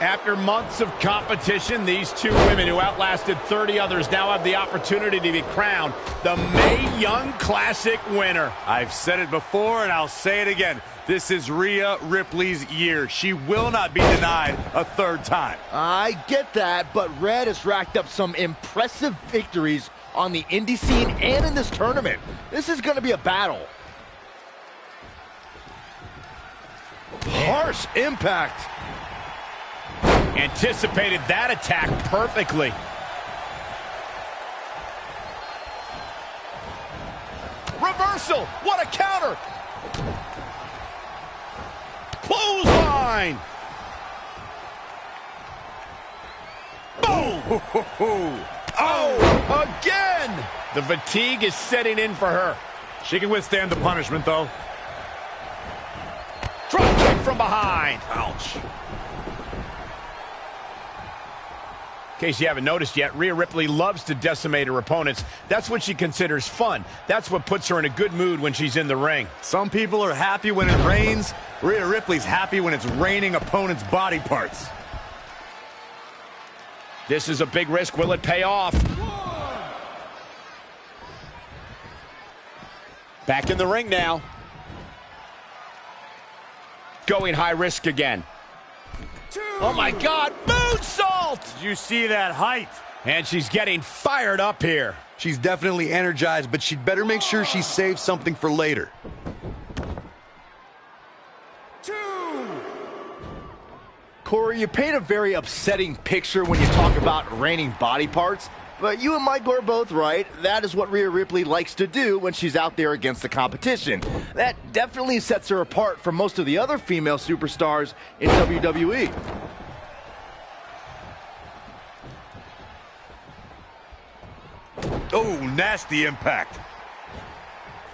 After months of competition, these two women who outlasted 30 others now have the opportunity to be crowned the Mae Young Classic winner. I've said it before and I'll say it again. This is Rhea Ripley's year. She will not be denied a third time. I get that, but Red has racked up some impressive victories on the indie scene and in this tournament. This is going to be a battle. Harsh impact. Anticipated that attack perfectly. Reversal! What a counter! Clothesline! Boom! Oh, again! The fatigue is setting in for her. She can withstand the punishment, though. Drop kick from behind. Ouch. In case you haven't noticed yet, Rhea Ripley loves to decimate her opponents. That's what she considers fun. That's what puts her in a good mood when she's in the ring. Some people are happy when it rains. Rhea Ripley's happy when it's raining opponents' body parts. This is a big risk. Will it pay off? Back in the ring now. Going high risk again. Oh my God, moonsault! Did you see that height? And she's getting fired up here. She's definitely energized, but she'd better make sure she saves something for later. Corey, you paint a very upsetting picture when you talk about raining body parts, but you and Michael are both right. That is what Rhea Ripley likes to do when she's out there against the competition. That definitely sets her apart from most of the other female superstars in WWE. Oh, nasty impact.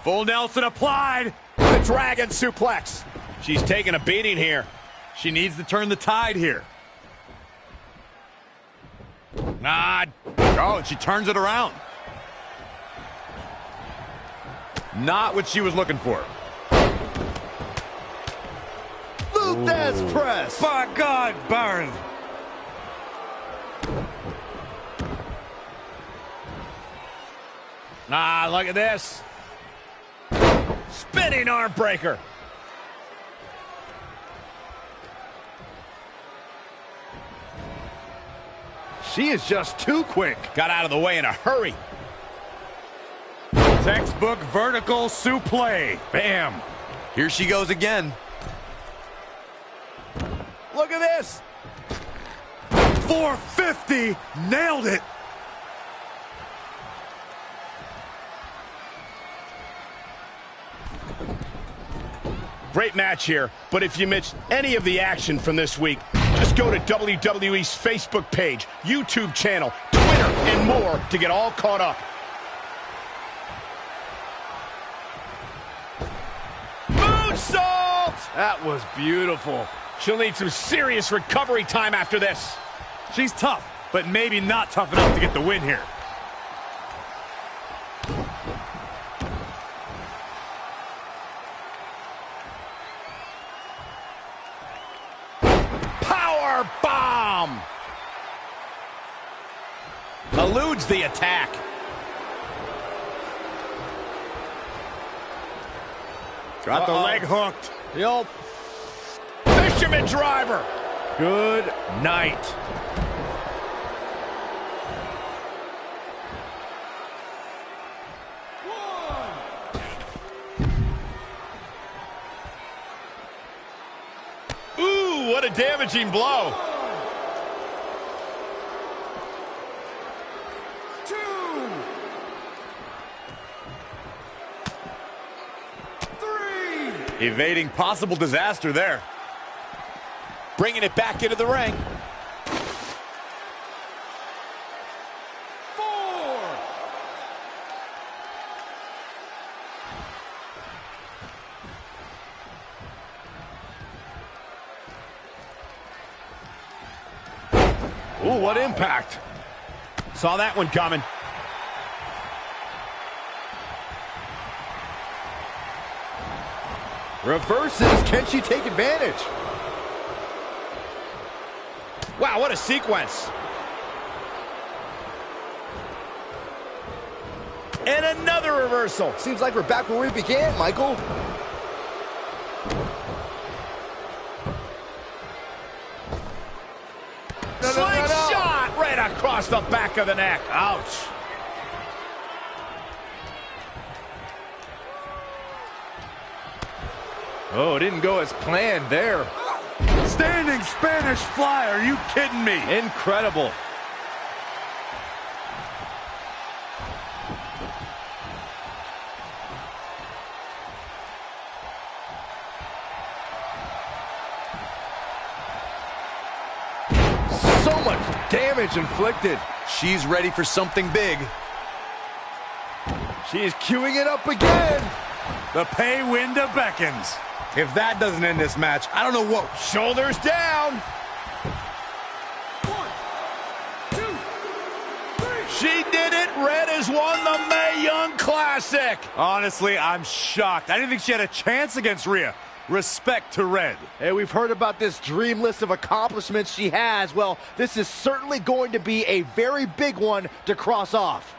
Full Nelson applied. The dragon suplex. She's taking a beating here. She needs to turn the tide here. Oh, and she turns it around. Not what she was looking for. Luthez press. By God, burn. Look at this. Spinning arm breaker. She is just too quick. Got out of the way in a hurry. Textbook vertical suplex. Bam. Here she goes again. Look at this. 450. Nailed it. Great match here, but if you missed any of the action from this week, just go to WWE's Facebook page, YouTube channel, Twitter, and more to get all caught up. Moonsault! That was beautiful. She'll need some serious recovery time after this. She's tough, but maybe not tough enough to get the win here. Power bomb! Eludes the attack. Got the leg hooked. The old fisherman driver. Good night. Ooh, what a damaging blow. 2. Evading possible disaster there. Bringing it back into the ring. 4. Ooh, what impact. Saw that one coming. Reverses. Can she take advantage? Wow, what a sequence. And another reversal. Seems like we're back where we began, Michael. Slingshot right across the back of the neck. Ouch. Oh, it didn't go as planned there. Standing Spanish fly, are you kidding me? Incredible. So much damage inflicted. She's ready for something big. She's queuing it up again. The pay window beckons. If that doesn't end this match, I don't know what. Shoulders down. 1, 2, 3. She did it. Red has won the Mae Young Classic. Honestly, I'm shocked. I didn't think she had a chance against Rhea. Respect to Red. Hey, we've heard about this dream list of accomplishments she has. Well, this is certainly going to be a very big one to cross off.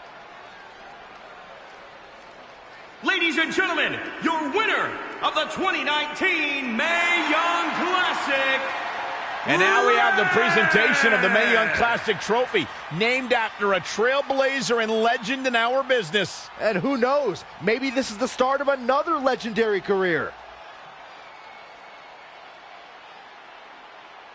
Ladies and gentlemen, your winner of the 2019 Mae Young Classic. And now we have the presentation of the Mae Young Classic trophy, named after a trailblazer and legend in our business. And who knows, maybe this is the start of another legendary career.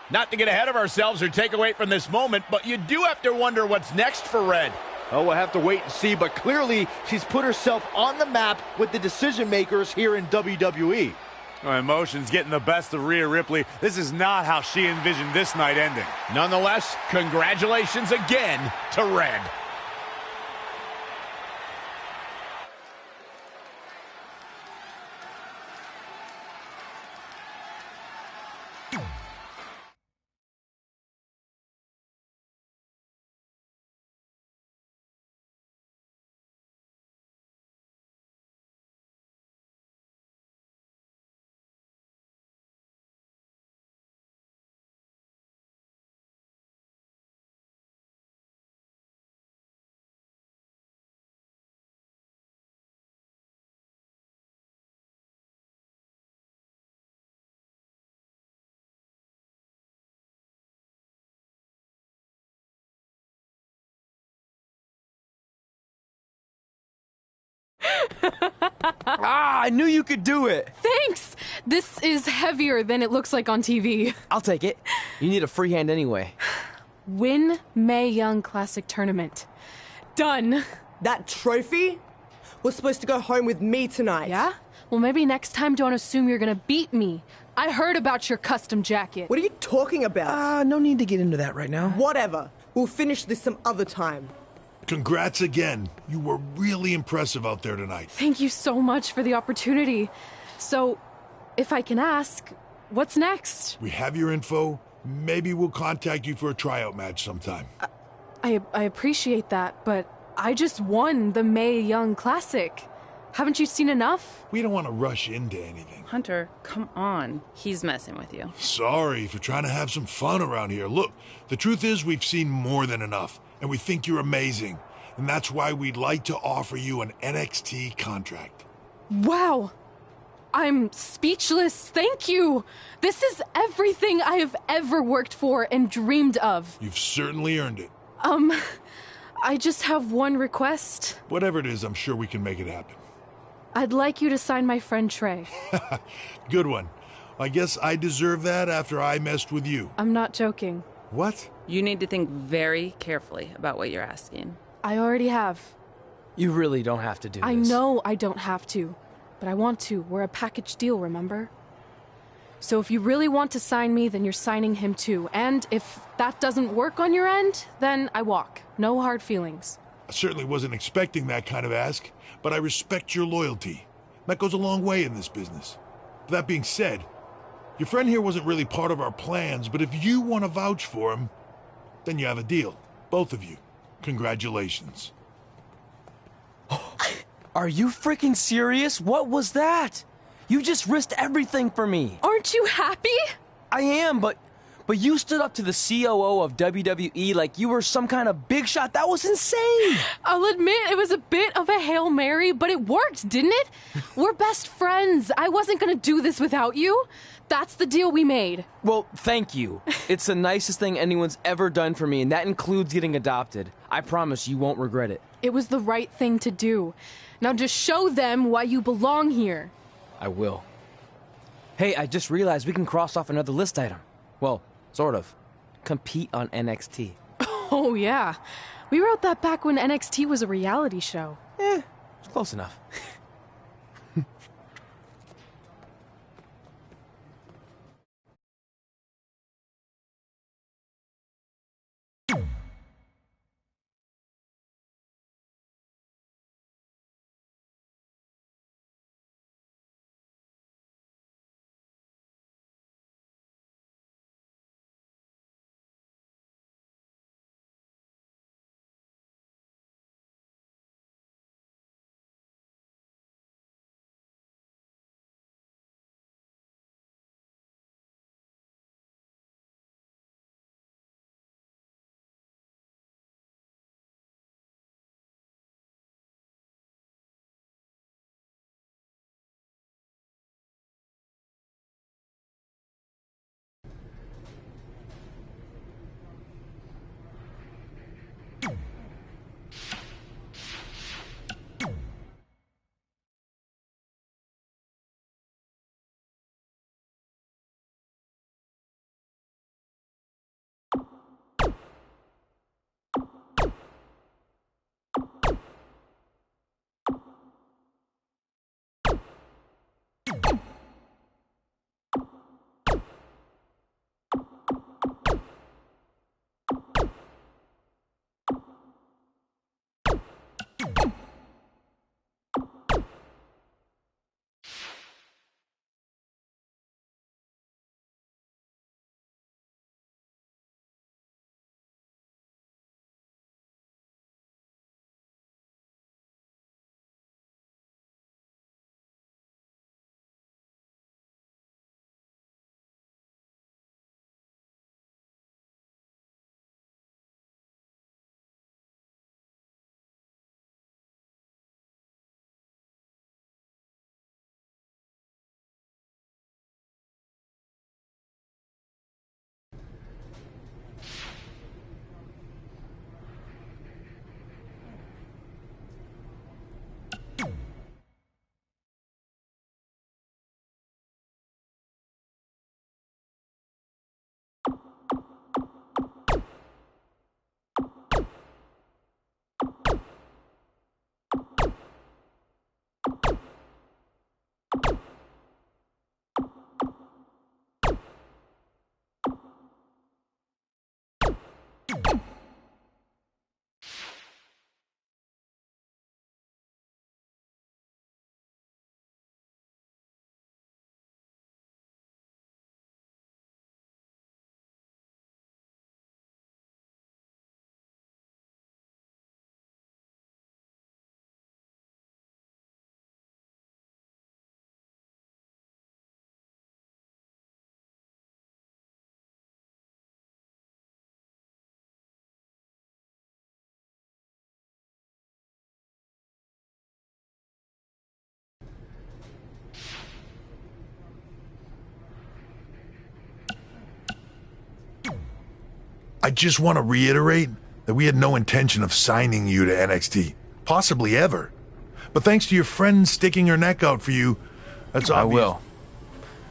Not to get ahead of ourselves or take away from this moment, but you do have to wonder what's next for Red. Oh, we'll have to wait and see, but clearly she's put herself on the map with the decision makers here in WWE. My emotions getting the best of Rhea Ripley. This is not how she envisioned this night ending. Nonetheless, congratulations again to Red. I knew you could do it. Thanks! This is heavier than it looks like on TV. I'll take it. You need a free hand anyway. Win Mae Young Classic Tournament. Done. That trophy was supposed to go home with me tonight. Yeah? Well, maybe next time don't assume you're gonna beat me. I heard about your custom jacket. What are you talking about? No need to get into that right now. Whatever. We'll finish this some other time. Congrats again. You were really impressive out there tonight. Thank you so much for the opportunity. So, if I can ask, what's next? We have your info. Maybe we'll contact you for a tryout match sometime. I appreciate that, but I just won the Mae Young Classic. Haven't you seen enough? We don't want to rush into anything. Hunter, come on. He's messing with you. Sorry for trying to have some fun around here. Look, the truth is we've seen more than enough, and we think you're amazing. And that's why we'd like to offer you an NXT contract. Wow. I'm speechless. Thank you. This is everything I have ever worked for and dreamed of. You've certainly earned it. I just have one request. Whatever it is, I'm sure we can make it happen. I'd like you to sign my friend Trey. Good one. I guess I deserve that after I messed with you. I'm not joking. What? You need to think very carefully about what you're asking. I already have. You really don't have to do this. I know I don't have to, but I want to. We're a package deal, remember? So if you really want to sign me, then you're signing him too. And if that doesn't work on your end, then I walk. No hard feelings. I certainly wasn't expecting that kind of ask, but I respect your loyalty. That goes a long way in this business. That being said, your friend here wasn't really part of our plans, but if you want to vouch for him, then you have a deal. Both of you. Congratulations. Are you freaking serious? What was that? You just risked everything for me. Aren't you happy? I am, but But you stood up to the COO of WWE like you were some kind of big shot. That was insane. I'll admit it was a bit of a Hail Mary, but it worked, didn't it? We're best friends. I wasn't gonna do this without you. That's the deal we made. Well, thank you. It's the nicest thing anyone's ever done for me, and that includes getting adopted. I promise you won't regret it. It was the right thing to do. Now just show them why you belong here. I will. Hey, I just realized we can cross off another list item. Well, sort of. Compete on NXT. Oh, yeah. We wrote that back when NXT was a reality show. It's close enough. I just want to reiterate that we had no intention of signing you to NXT, possibly ever. But thanks to your friend sticking her neck out for you, that's obvious. I will.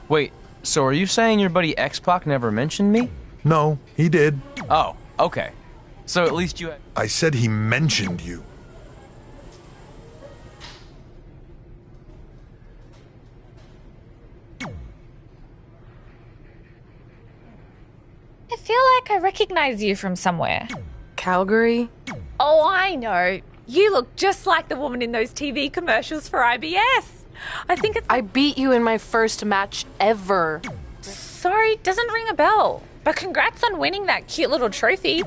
Wait, so are you saying your buddy X-Pac never mentioned me? No, he did. Oh, okay. So at least you... I said he mentioned you. I feel like I recognize you from somewhere. Calgary? Oh, I know. You look just like the woman in those TV commercials for IBS. I think it's... I beat you in my first match ever. Sorry, doesn't ring a bell. But congrats on winning that cute little trophy.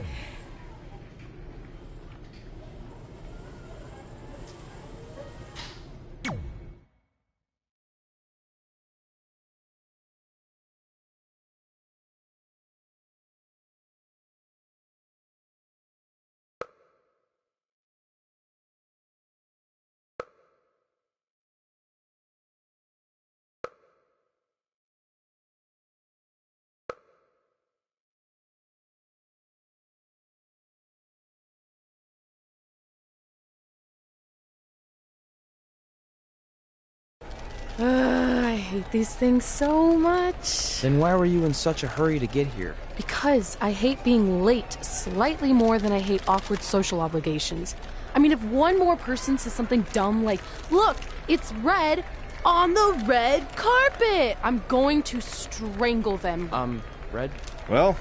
I hate these things so much. Then why were you in such a hurry to get here? Because I hate being late slightly more than I hate awkward social obligations. I mean, if one more person says something dumb like, look, it's red on the red carpet, I'm going to strangle them. Red? Well,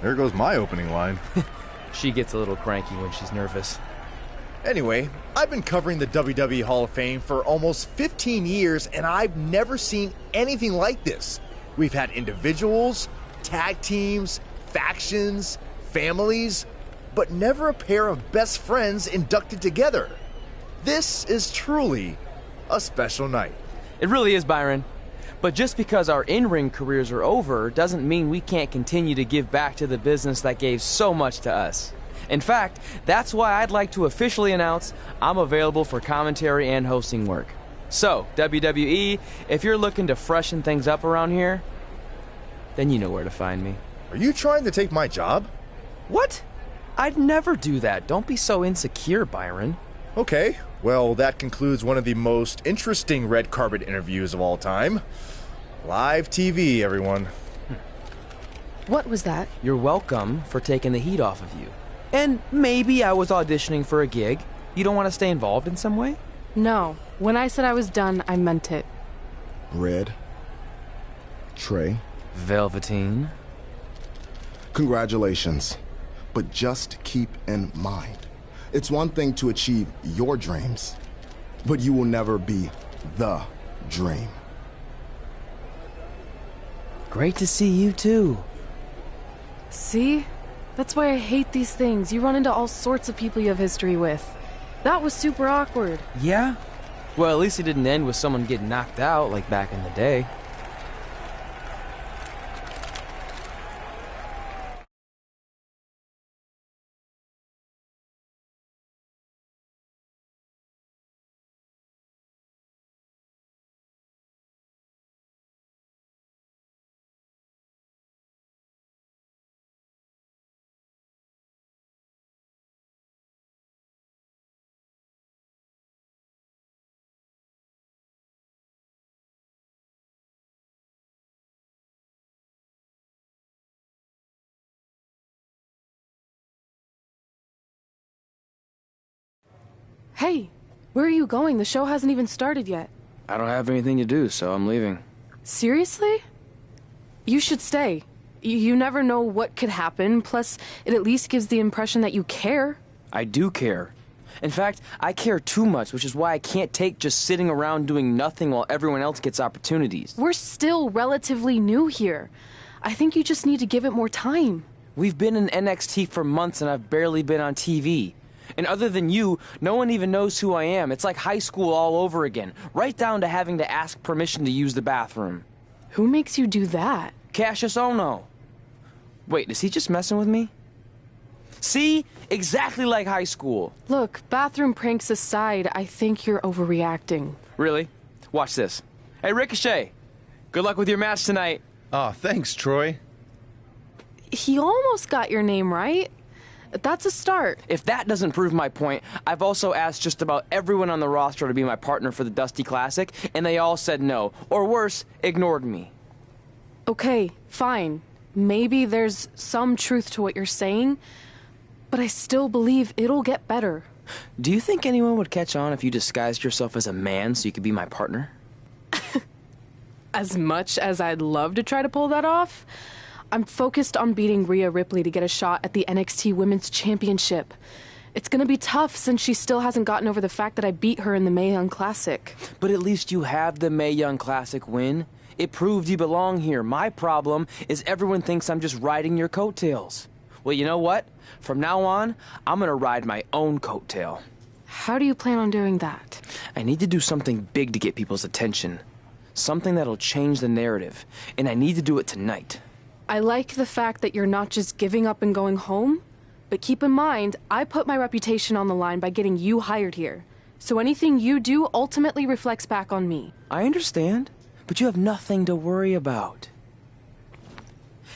there goes my opening line. She gets a little cranky when she's nervous. Anyway, I've been covering the WWE Hall of Fame for almost 15 years, and I've never seen anything like this. We've had individuals, tag teams, factions, families, but never a pair of best friends inducted together. This is truly a special night. It really is, Byron. But just because our in-ring careers are over doesn't mean we can't continue to give back to the business that gave so much to us. In fact, that's why I'd like to officially announce I'm available for commentary and hosting work. So, WWE, if you're looking to freshen things up around here, then you know where to find me. Are you trying to take my job? What? I'd never do that. Don't be so insecure, Byron. Okay, well, that concludes one of the most interesting red carpet interviews of all time. Live TV, everyone. What was that? You're welcome for taking the heat off of you. And maybe I was auditioning for a gig. You don't want to stay involved in some way? No. When I said I was done, I meant it. Red. Trey. Velveteen. Congratulations. But just keep in mind, it's one thing to achieve your dreams, but you will never be the dream. Great to see you too. See? That's why I hate these things. You run into all sorts of people you have history with. That was super awkward. Yeah? Well, at least it didn't end with someone getting knocked out like back in the day. Hey, where are you going? The show hasn't even started yet. I don't have anything to do, so I'm leaving. Seriously? You should stay. You never know what could happen, plus it at least gives the impression that you care. I do care. In fact, I care too much, which is why I can't take just sitting around doing nothing while everyone else gets opportunities. We're still relatively new here. I think you just need to give it more time. We've been in NXT for months and I've barely been on TV. And other than you, no one even knows who I am. It's like high school all over again, right down to having to ask permission to use the bathroom. Who makes you do that? Cassius Ohno. Wait, is he just messing with me? See? Exactly like high school. Look, bathroom pranks aside, I think you're overreacting. Really? Watch this. Hey, Ricochet. Good luck with your match tonight. Aw, thanks, Troy. He almost got your name right. That's a start. If that doesn't prove my point, I've also asked just about everyone on the roster to be my partner for the Dusty Classic, and they all said no. Or worse, ignored me. Okay, fine. Maybe there's some truth to what you're saying, but I still believe it'll get better. Do you think anyone would catch on if you disguised yourself as a man so you could be my partner? As much as I'd love to try to pull that off, I'm focused on beating Rhea Ripley to get a shot at the NXT Women's Championship. It's gonna be tough since she still hasn't gotten over the fact that I beat her in the Mae Young Classic. But at least you have the Mae Young Classic win. It proved you belong here. My problem is everyone thinks I'm just riding your coattails. Well, you know what? From now on, I'm gonna ride my own coattail. How do you plan on doing that? I need to do something big to get people's attention. Something that'll change the narrative. And I need to do it tonight. I like the fact that you're not just giving up and going home, but keep in mind, I put my reputation on the line by getting you hired here. So anything you do ultimately reflects back on me. I understand, but you have nothing to worry about.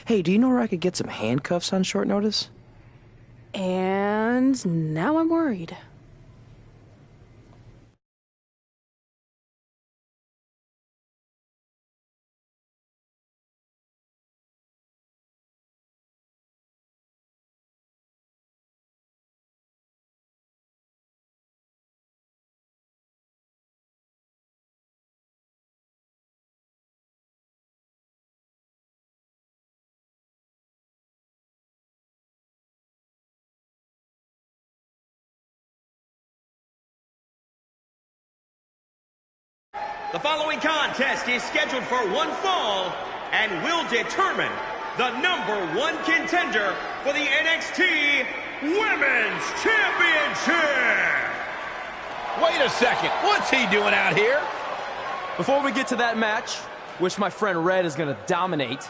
Hey, do you know where I could get some handcuffs on short notice? And now I'm worried. The following contest is scheduled for one fall and will determine the #1 contender for the NXT Women's Championship. Wait a second, what's he doing out here? Before we get to that match, which my friend Red is going to dominate,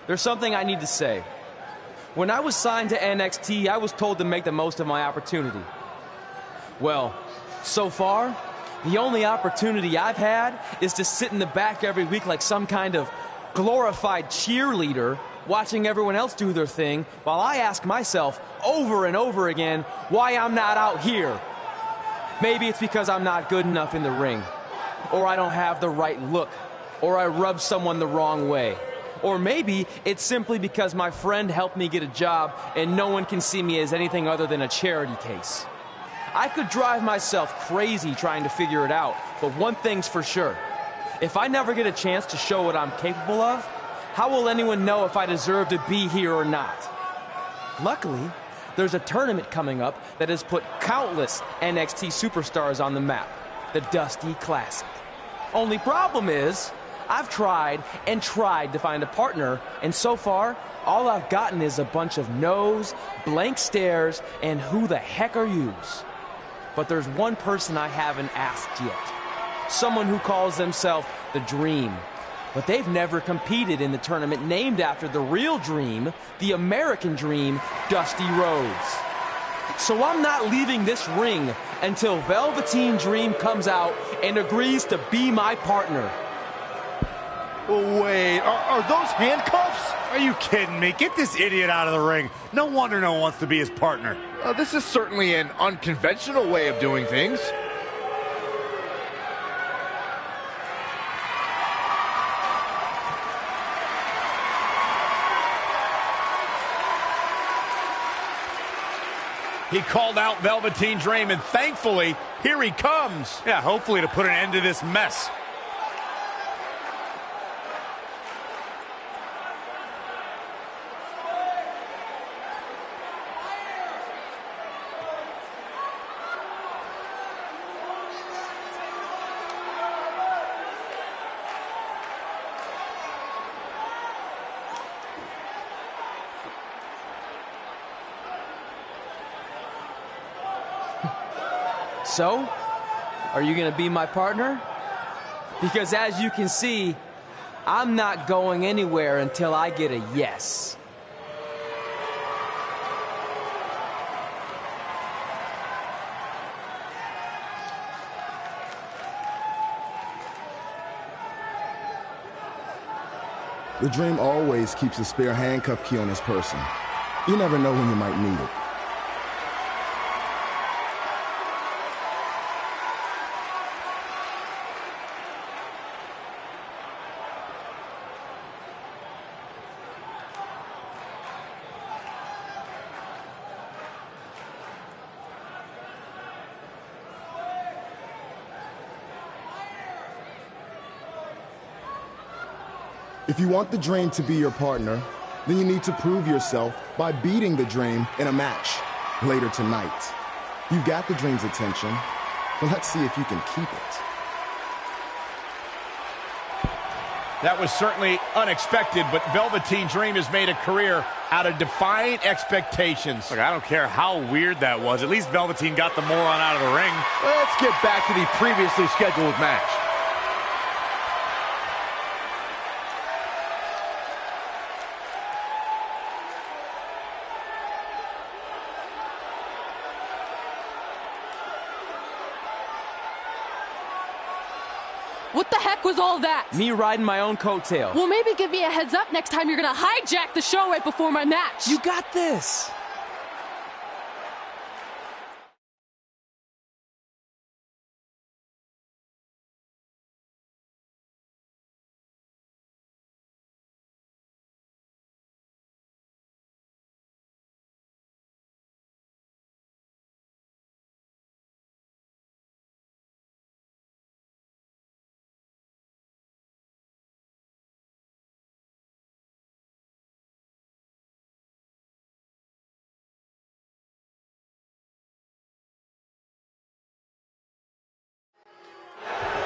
there's something I need to say. When I was signed to NXT, I was told to make the most of my opportunity. Well, so far, the only opportunity I've had is to sit in the back every week like some kind of glorified cheerleader, watching everyone else do their thing, while I ask myself over and over again why I'm not out here. Maybe it's because I'm not good enough in the ring, or I don't have the right look, or I rub someone the wrong way. Or maybe it's simply because my friend helped me get a job and no one can see me as anything other than a charity case. I could drive myself crazy trying to figure it out, but one thing's for sure. If I never get a chance to show what I'm capable of, how will anyone know if I deserve to be here or not? Luckily, there's a tournament coming up that has put countless NXT superstars on the map, the Dusty Classic. Only problem is, I've tried and tried to find a partner, and so far, all I've gotten is a bunch of no's, blank stares, and who the heck are yous? But there's one person I haven't asked yet. Someone who calls themselves the Dream. But they've never competed in the tournament named after the real Dream, the American Dream, Dusty Rhodes. So I'm not leaving this ring until Velveteen Dream comes out and agrees to be my partner. Wait, are those handcuffs? Are you kidding me? Get this idiot out of the ring. No wonder no one wants to be his partner. This is certainly an unconventional way of doing things. He called out Velveteen Dream, and thankfully, here he comes. Yeah, hopefully to put an end to this mess. So, are you going to be my partner? Because as you can see, I'm not going anywhere until I get a yes. The Dream always keeps a spare handcuff key on his person. You never know when you might need it. If you want the Dream to be your partner, then you need to prove yourself by beating the Dream in a match later tonight. You've got the Dream's attention, but let's see if you can keep it. That was certainly unexpected, but Velveteen Dream has made a career out of defying expectations. Look, I don't care how weird that was. At least Velveteen got the moron out of the ring. Let's get back to the previously scheduled match. What the heck was all that? Me riding my own coattail. Well, maybe give me a heads up next time you're gonna hijack the show right before my match. You got this.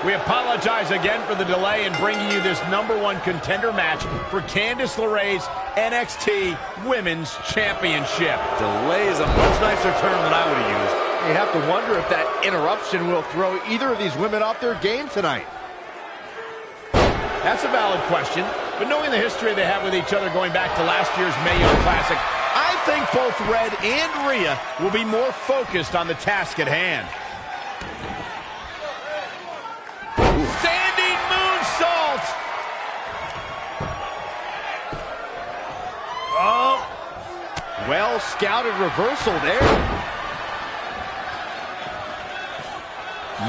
We apologize again for the delay in bringing you this #1 contender match for Candice LeRae's NXT Women's Championship. Delay is a much nicer term than I would have used. You have to wonder if that interruption will throw either of these women off their game tonight. That's a valid question, but knowing the history they have with each other going back to last year's Mae Young Classic, I think both Red and Rhea will be more focused on the task at hand. Standing moonsault! Oh, well scouted reversal there.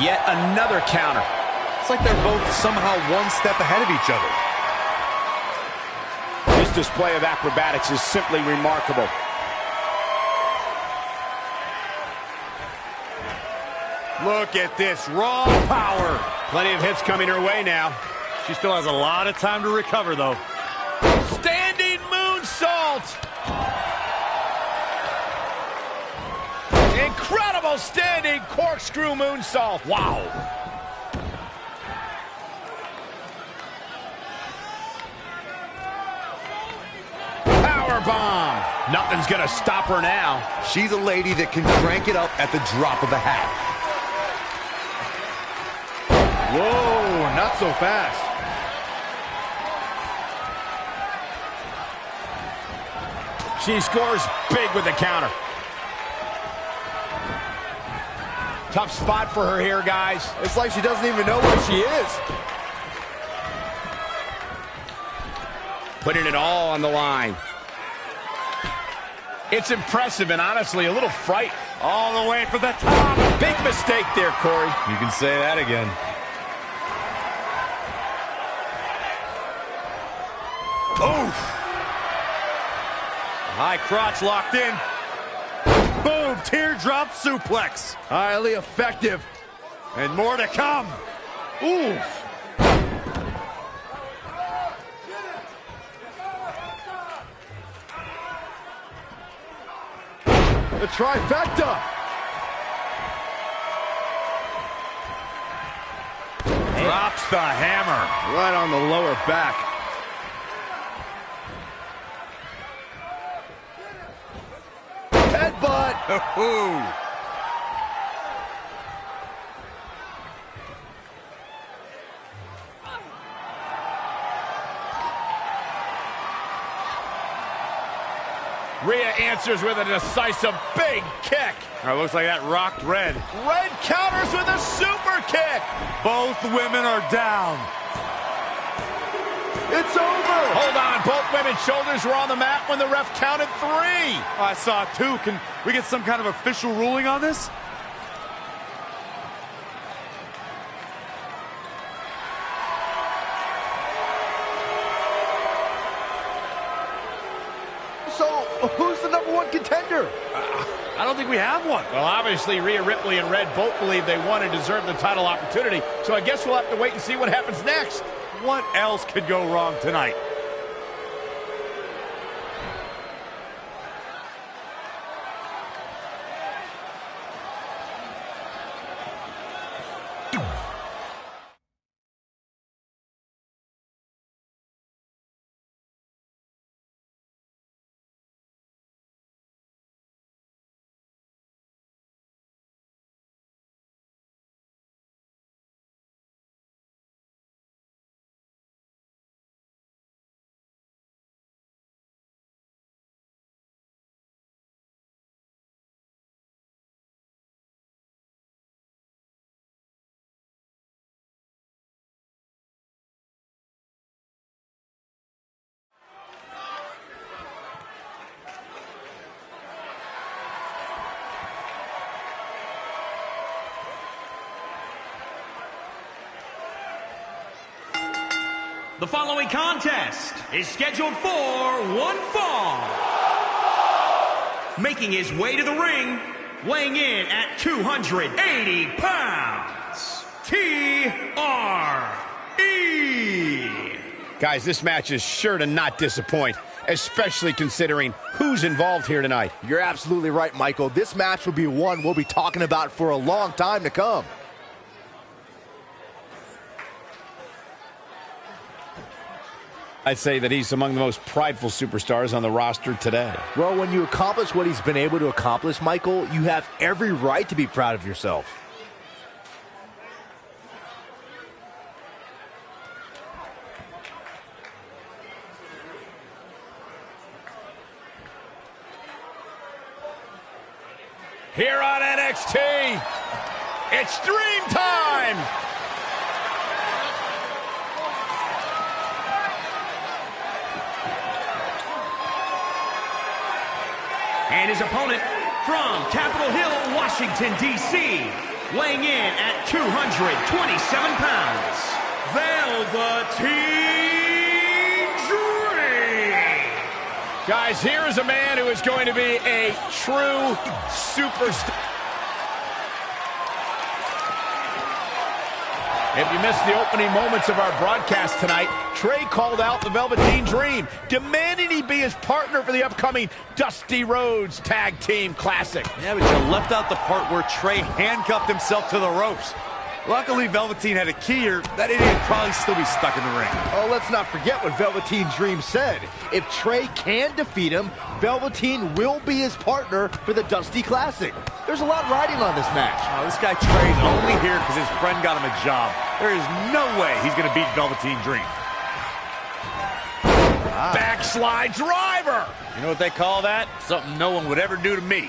Yet another counter. It's like they're both somehow one step ahead of each other. This display of acrobatics is simply remarkable. Look at this raw power. Plenty of hits coming her way now. She still has a lot of time to recover, though. Standing moonsault! Incredible standing corkscrew moonsault. Wow. Powerbomb. Nothing's going to stop her now. She's a lady that can crank it up at the drop of a hat. Whoa, not so fast. She scores big with the counter. Tough spot for her here, guys. It's like she doesn't even know where she is. Putting it all on the line. It's impressive and honestly a little fright. All the way for the top. Big mistake there, Corey. You can say that again. Oof. High crotch locked in. Boom, teardrop suplex. Highly effective. And more to come. Oof. The trifecta. Drops the hammer. Right on the lower back. Headbutt. Ooh. Rhea answers with a decisive big kick. Looks like that rocked Red. Red counters with a super kick. Both women are down. It's over. Hold on, both women's shoulders were on the mat when the ref counted 3. I saw 2. Can we get some kind of official ruling on this? So, who's the #1 contender? I don't think we have one. Well, obviously, Rhea Ripley and Red both believe they won and deserve the title opportunity, so I guess we'll have to wait and see what happens next. What else could go wrong tonight? The following contest is scheduled for one fall. Making his way to the ring, weighing in at 280 pounds, TRE. Guys, this match is sure to not disappoint, especially considering who's involved here tonight. You're absolutely right, Michael. This match will be one we'll be talking about for a long time to come. I'd say that he's among the most prideful superstars on the roster today. Well, when you accomplish what he's been able to accomplish, Michael, you have every right to be proud of yourself. Here on NXT, it's Dream Time! And his opponent from Capitol Hill, Washington, D.C., weighing in at 227 pounds, Velveteen Dream! Guys, here is a man who is going to be a true superstar. If you missed the opening moments of our broadcast tonight, Trey called out the Velveteen Dream, demanding he be his partner for the upcoming Dusty Rhodes Tag Team Classic. Yeah, but you left out the part where Trey handcuffed himself to the ropes. Luckily, Velveteen had a key here. That idiot would probably still be stuck in the ring. Oh, let's not forget what Velveteen Dream said. If Trey can defeat him, Velveteen will be his partner for the Dusty Classic. There's a lot riding on this match. Oh, this guy Trey's only here because his friend got him a job. There is no way he's going to beat Velveteen Dream. Backslide driver! You know what they call that? Something no one would ever do to me.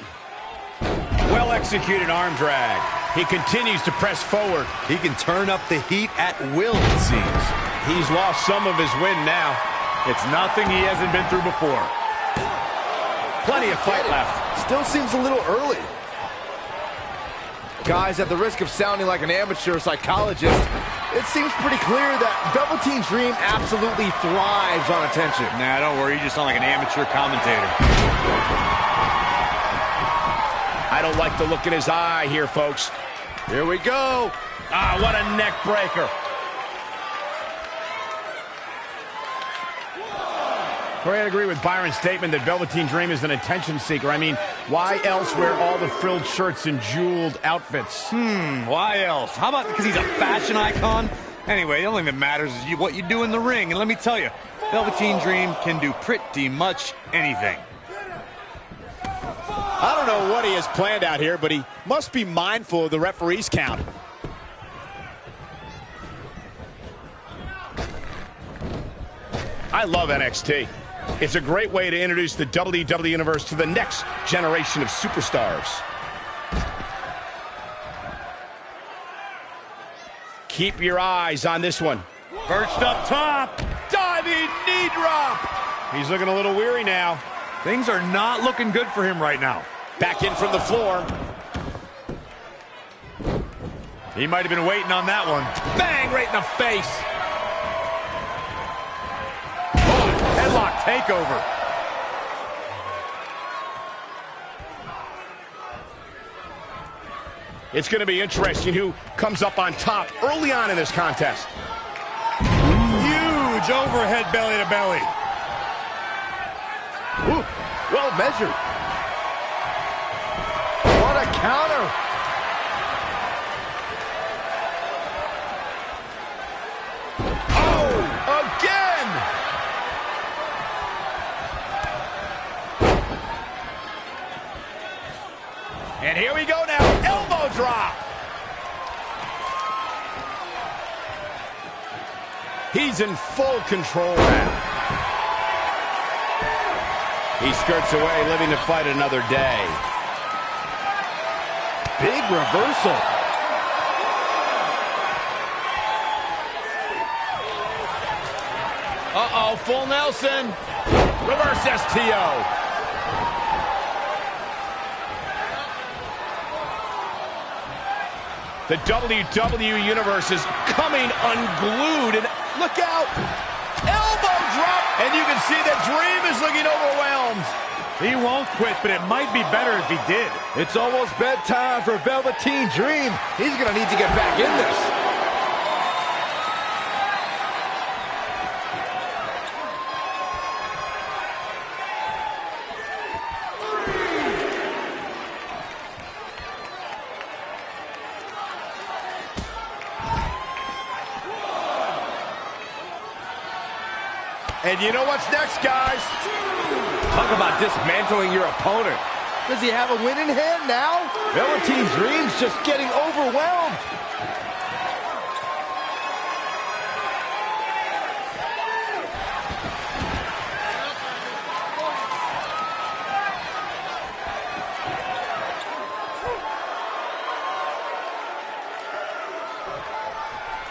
Well-executed arm drag. He continues to press forward. He can turn up the heat at will, it seems. He's lost some of his wind now. It's nothing he hasn't been through before. Plenty of fight left. Still seems a little early. Guys, at the risk of sounding like an amateur psychologist, it seems pretty clear that Velveteen Dream absolutely thrives on attention. Nah, don't worry. You just sound like an amateur commentator. I don't like the look in his eye here, folks. Here we go. Ah, what a neck breaker. Corey, I agree with Byron's statement that Velveteen Dream is an attention seeker. I mean, why else wear all the frilled shirts and jeweled outfits? Why else? How about because he's a fashion icon? Anyway, the only thing that matters is what you do in the ring. And let me tell you, Velveteen Dream can do pretty much anything. I don't know what he has planned out here, but he must be mindful of the referee's count. I love NXT. It's a great way to introduce the WWE Universe to the next generation of superstars. Keep your eyes on this one. Perched up top. Diving knee drop. He's looking a little weary now. Things are not looking good for him right now. Back in from the floor. He might have been waiting on that one. Bang, right in the face. Headlock takeover. It's going to be interesting who comes up on top early on in this contest. Huge overhead belly to belly. Ooh, well measured. What a counter. Oh, again. And here we go now. Elbow drop. He's in full control now. He skirts away, living to fight another day. Big reversal. Uh-oh, full Nelson. Reverse STO. The WWE Universe is coming unglued, and look out! Elbow drop! And you can see that Dream is looking overwhelmed. He won't quit, but it might be better if he did. It's almost bedtime for Velveteen Dream. He's going to need to get back in this. And you know what's next, guys? Talk about dismantling your opponent. Does he have a win in hand now? Velveteen Dream's just getting overwhelmed.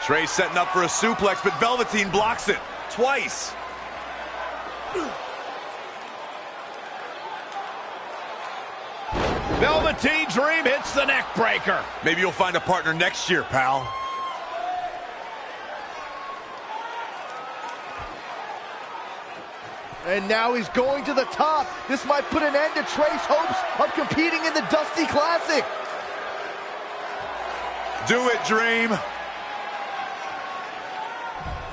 Trey setting up for a suplex, but Velveteen blocks it twice. Velveteen Dream hits the neck breaker. Maybe you'll find a partner next year, pal. And now he's going to the top. This might put an end to Trey's hopes of competing in the Dusty Classic. Do it, Dream.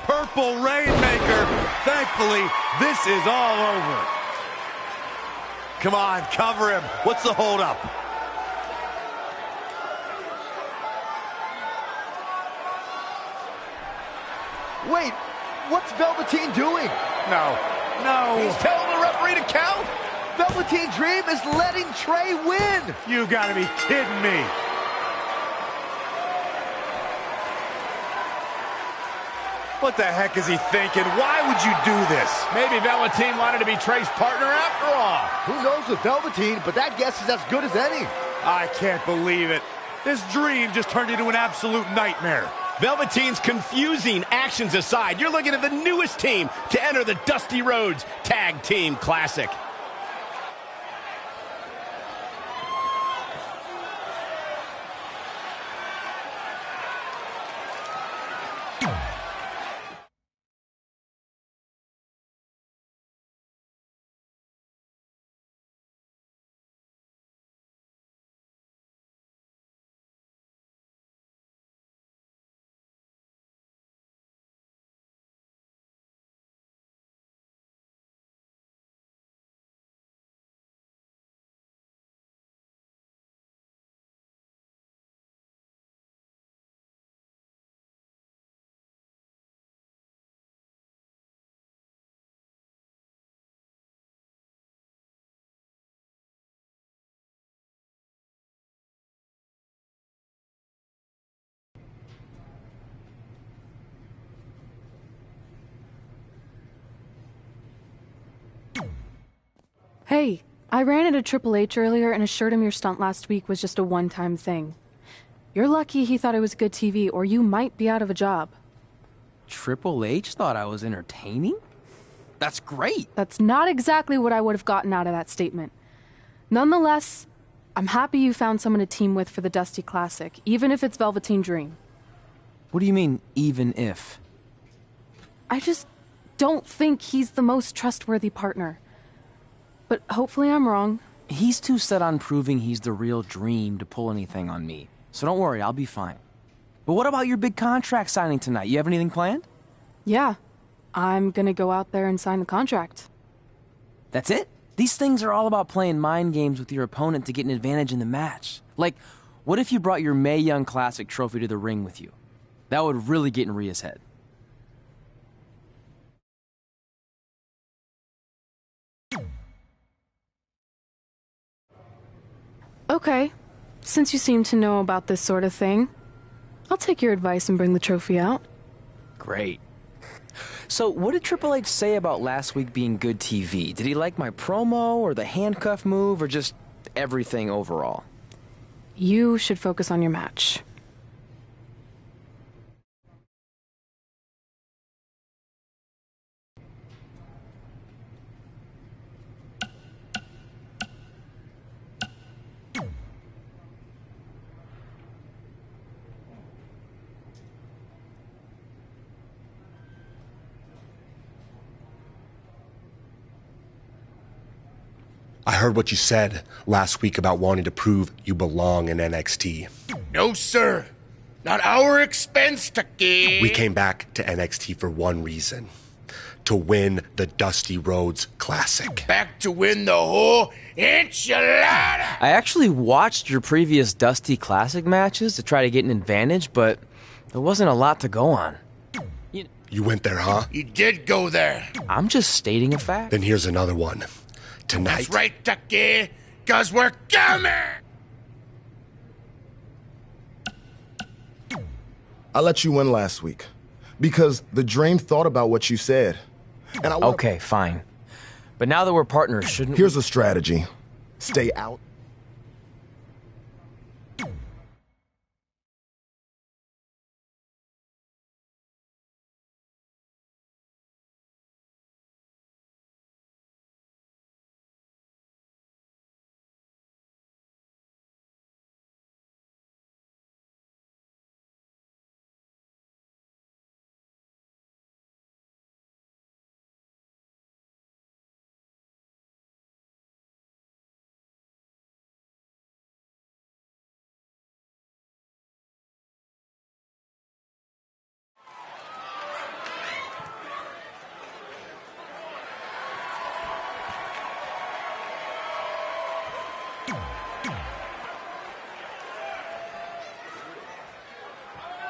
Purple Rainmaker. Thankfully, this is all over. Come on, cover him. What's the holdup? Wait, what's Velveteen doing? No. He's telling the referee to count. Velveteen Dream is letting Trey win. You gotta be kidding me. What the heck is he thinking? Why would you do this? Maybe Velveteen wanted to be Trey's partner after all. Who knows with Velveteen, but that guess is as good as any. I can't believe it. This dream just turned into an absolute nightmare. Velveteen's confusing actions aside, you're looking at the newest team to enter the Dusty Rhodes Tag Team Classic. Hey, I ran into Triple H earlier and assured him your stunt last week was just a one-time thing. You're lucky he thought it was good TV, or you might be out of a job. Triple H thought I was entertaining? That's great. That's not exactly what I would have gotten out of that statement. Nonetheless, I'm happy you found someone to team with for the Dusty Classic, even if it's Velveteen Dream. What do you mean, even if? I just don't think he's the most trustworthy partner. But hopefully I'm wrong. He's too set on proving he's the real Dream to pull anything on me. So don't worry, I'll be fine. But what about your big contract signing tonight? You have anything planned? Yeah, I'm gonna go out there and sign the contract. That's it? These things are all about playing mind games with your opponent to get an advantage in the match. Like, what if you brought your Mae Young Classic trophy to the ring with you? That would really get in Rhea's head. Okay, since you seem to know about this sort of thing, I'll take your advice and bring the trophy out. Great. So, what did Triple H say about last week being good TV? Did he like my promo, or the handcuff move, or just everything overall? You should focus on your match. I heard what you said last week about wanting to prove you belong in NXT. No, sir. Not our expense, Tucky. We came back to NXT for one reason. To win the Dusty Rhodes Classic. Back to win the whole enchilada. I actually watched your previous Dusty Classic matches to try to get an advantage, but there wasn't a lot to go on. You went there, huh? You did go there. I'm just stating a fact. Then here's another one. Tonight. That's right, Ducky. 'Cause we're coming. I let you win last week because the Dream thought about what you said. And I Okay, fine. But now that we're partners, shouldn't Here's a strategy. Stay out.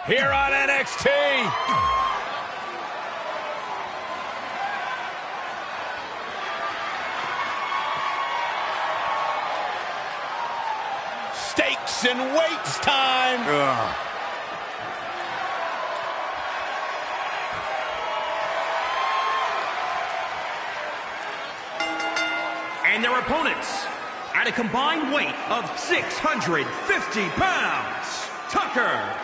Here on NXT. Stakes and weights time. And their opponents, at a combined weight of 650 pounds, Tucker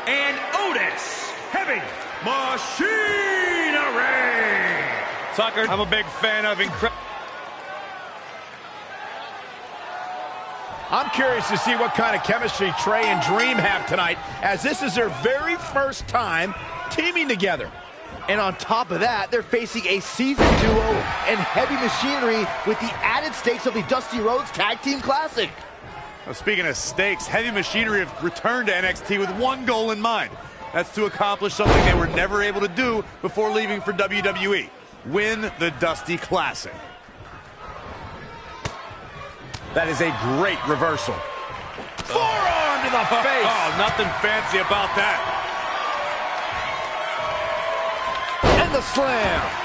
and Otis, heavy machinery. Tucker, I'm a big fan of I'm curious to see what kind of chemistry Trey and Dream have tonight, as this is their very first time teaming together. And on top of that, they're facing a seasoned duo and Heavy Machinery with the added stakes of the Dusty Rhodes Tag Team Classic. Well, speaking of stakes, Heavy Machinery have returned to NXT with one goal in mind. That's to accomplish something they were never able to do before leaving for WWE. Win the Dusty Classic. That is a great reversal. Forearm to the face. Oh, nothing fancy about that. And the slam.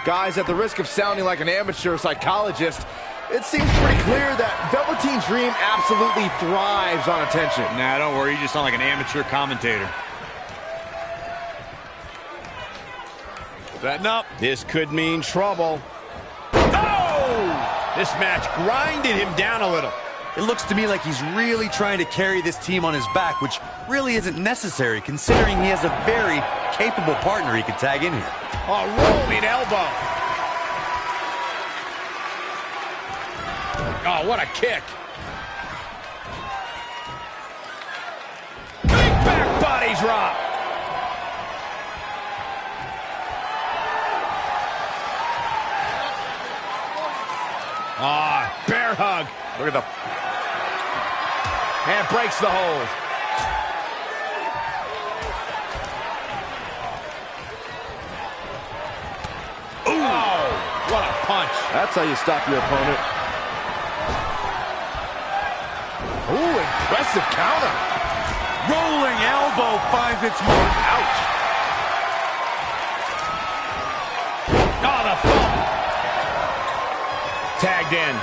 Guys, at the risk of sounding like an amateur psychologist, it seems pretty clear that Velveteen Dream absolutely thrives on attention. Nah, don't worry. You just sound like an amateur commentator. Setting up. This could mean trouble. Oh! This match grinded him down a little. It looks to me like he's really trying to carry this team on his back, which really isn't necessary, considering he has a very capable partner he could tag in here. A rolling elbow. Oh, what a kick. Big back body drop. Ah, bear hug. Look at the... And breaks the hold. Ooh. Oh, what a punch. That's how you stop your opponent. Ooh, impressive counter. Rolling elbow finds its mark. Ouch. Oh, the thump. Tagged in.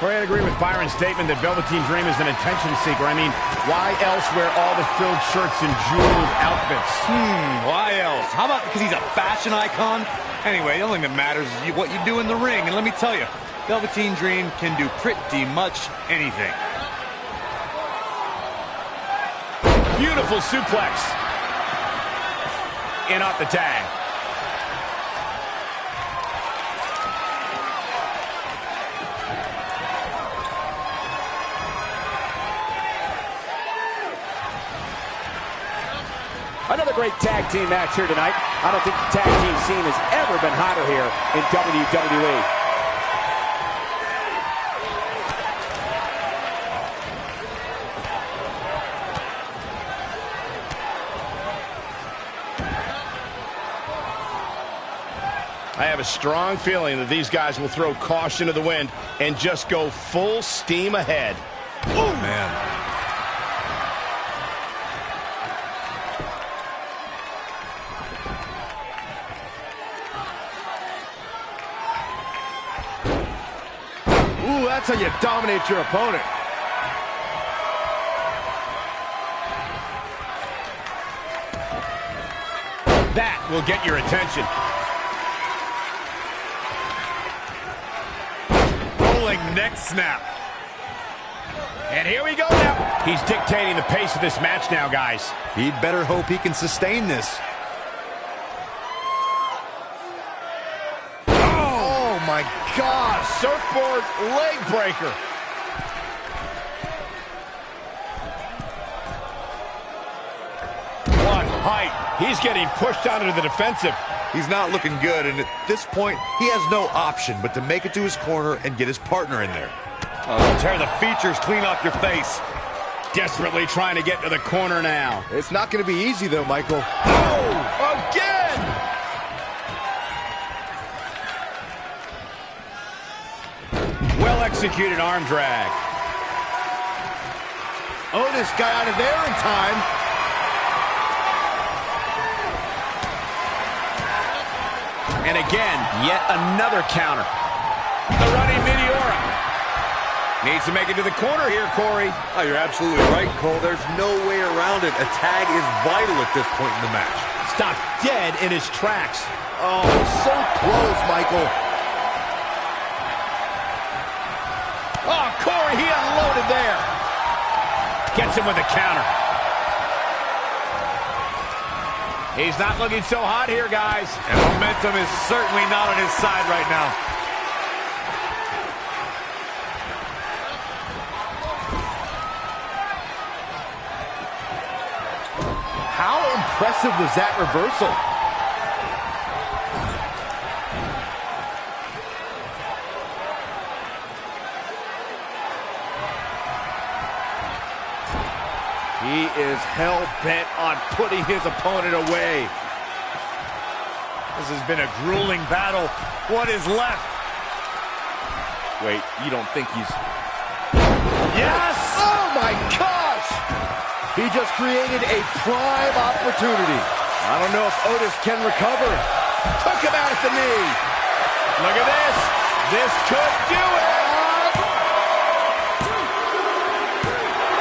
Well, I agree with Byron's statement that Velveteen Dream is an attention seeker. I mean, why else wear all the frilled shirts and jeweled outfits? Why else? How about because he's a fashion icon? Anyway, the only thing that matters is what you do in the ring. And let me tell you, Velveteen Dream can do pretty much anything. Beautiful suplex. In off the tag. Another great tag team match here tonight. I don't think the tag team scene has ever been hotter here in WWE. I have a strong feeling that these guys will throw caution to the wind and just go full steam ahead. Oh, man. Ooh, that's how you dominate your opponent. That will get your attention. Rolling neck snap. And here we go now. He's dictating the pace of this match now, guys. He'd better hope he can sustain this. Oh my God, surfboard leg breaker. What height. He's getting pushed out into the defensive. He's not looking good, and at this point, he has no option but to make it to his corner and get his partner in there. Oh, tear the features clean off your face. Desperately trying to get to the corner now. It's not going to be easy, though, Michael. Oh, again! Well-executed arm drag. Otis got out of there in time. And again, yet another counter. The running Meteora. Needs to make it to the corner here, Corey. Oh, you're absolutely right, Cole. There's no way around it. A tag is vital at this point in the match. Stopped dead in his tracks. Oh, so close, Michael. Oh, Corey, he unloaded there. Gets him with a counter. He's not looking so hot here, guys. And momentum is certainly not on his side right now. How impressive was that reversal? He is hell-bent on putting his opponent away. This has been a grueling battle. What is left? Wait, you don't think he's... Yes! Oh, my gosh! He just created a prime opportunity. I don't know if Otis can recover. Took him out at the knee. Look at this. This could do it.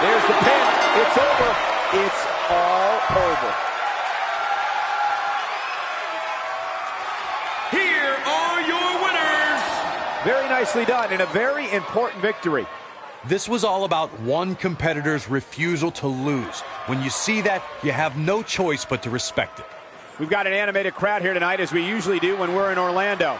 There's the pin. It's over. It's all over. Here are your winners. Very nicely done and a very important victory. This was all about one competitor's refusal to lose. When you see that, you have no choice but to respect it. We've got an animated crowd here tonight, as we usually do when we're in Orlando.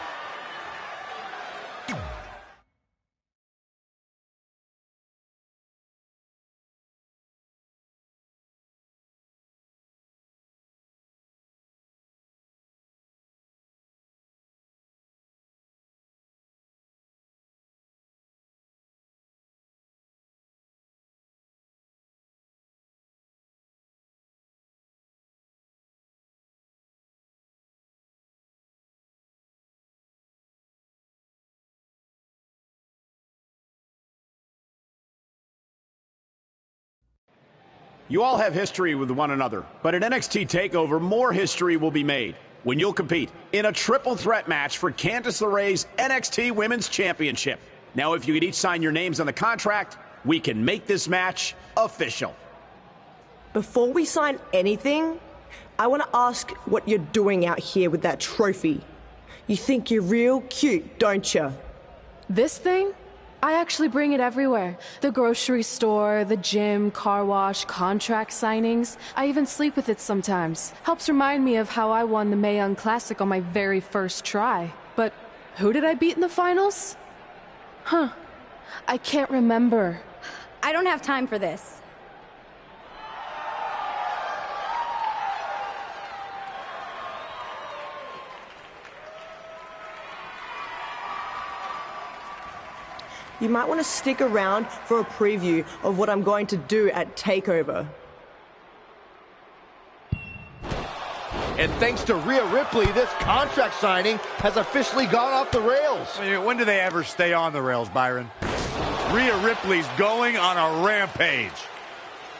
You all have history with one another, but at NXT TakeOver, more history will be made when you'll compete in a triple threat match for Candice LeRae's NXT Women's Championship. Now, if you could each sign your names on the contract, we can make this match official. Before we sign anything, I want to ask what you're doing out here with that trophy. You think you're real cute, don't you? This thing? I actually bring it everywhere. The grocery store, the gym, car wash, contract signings. I even sleep with it sometimes. Helps remind me of how I won the Mae Young Classic on my very first try. But who did I beat in the finals? Huh. I can't remember. I don't have time for this. You might want to stick around for a preview of what I'm going to do at TakeOver. And thanks to Rhea Ripley, this contract signing has officially gone off the rails. I mean, when do they ever stay on the rails, Byron? Rhea Ripley's going on a rampage.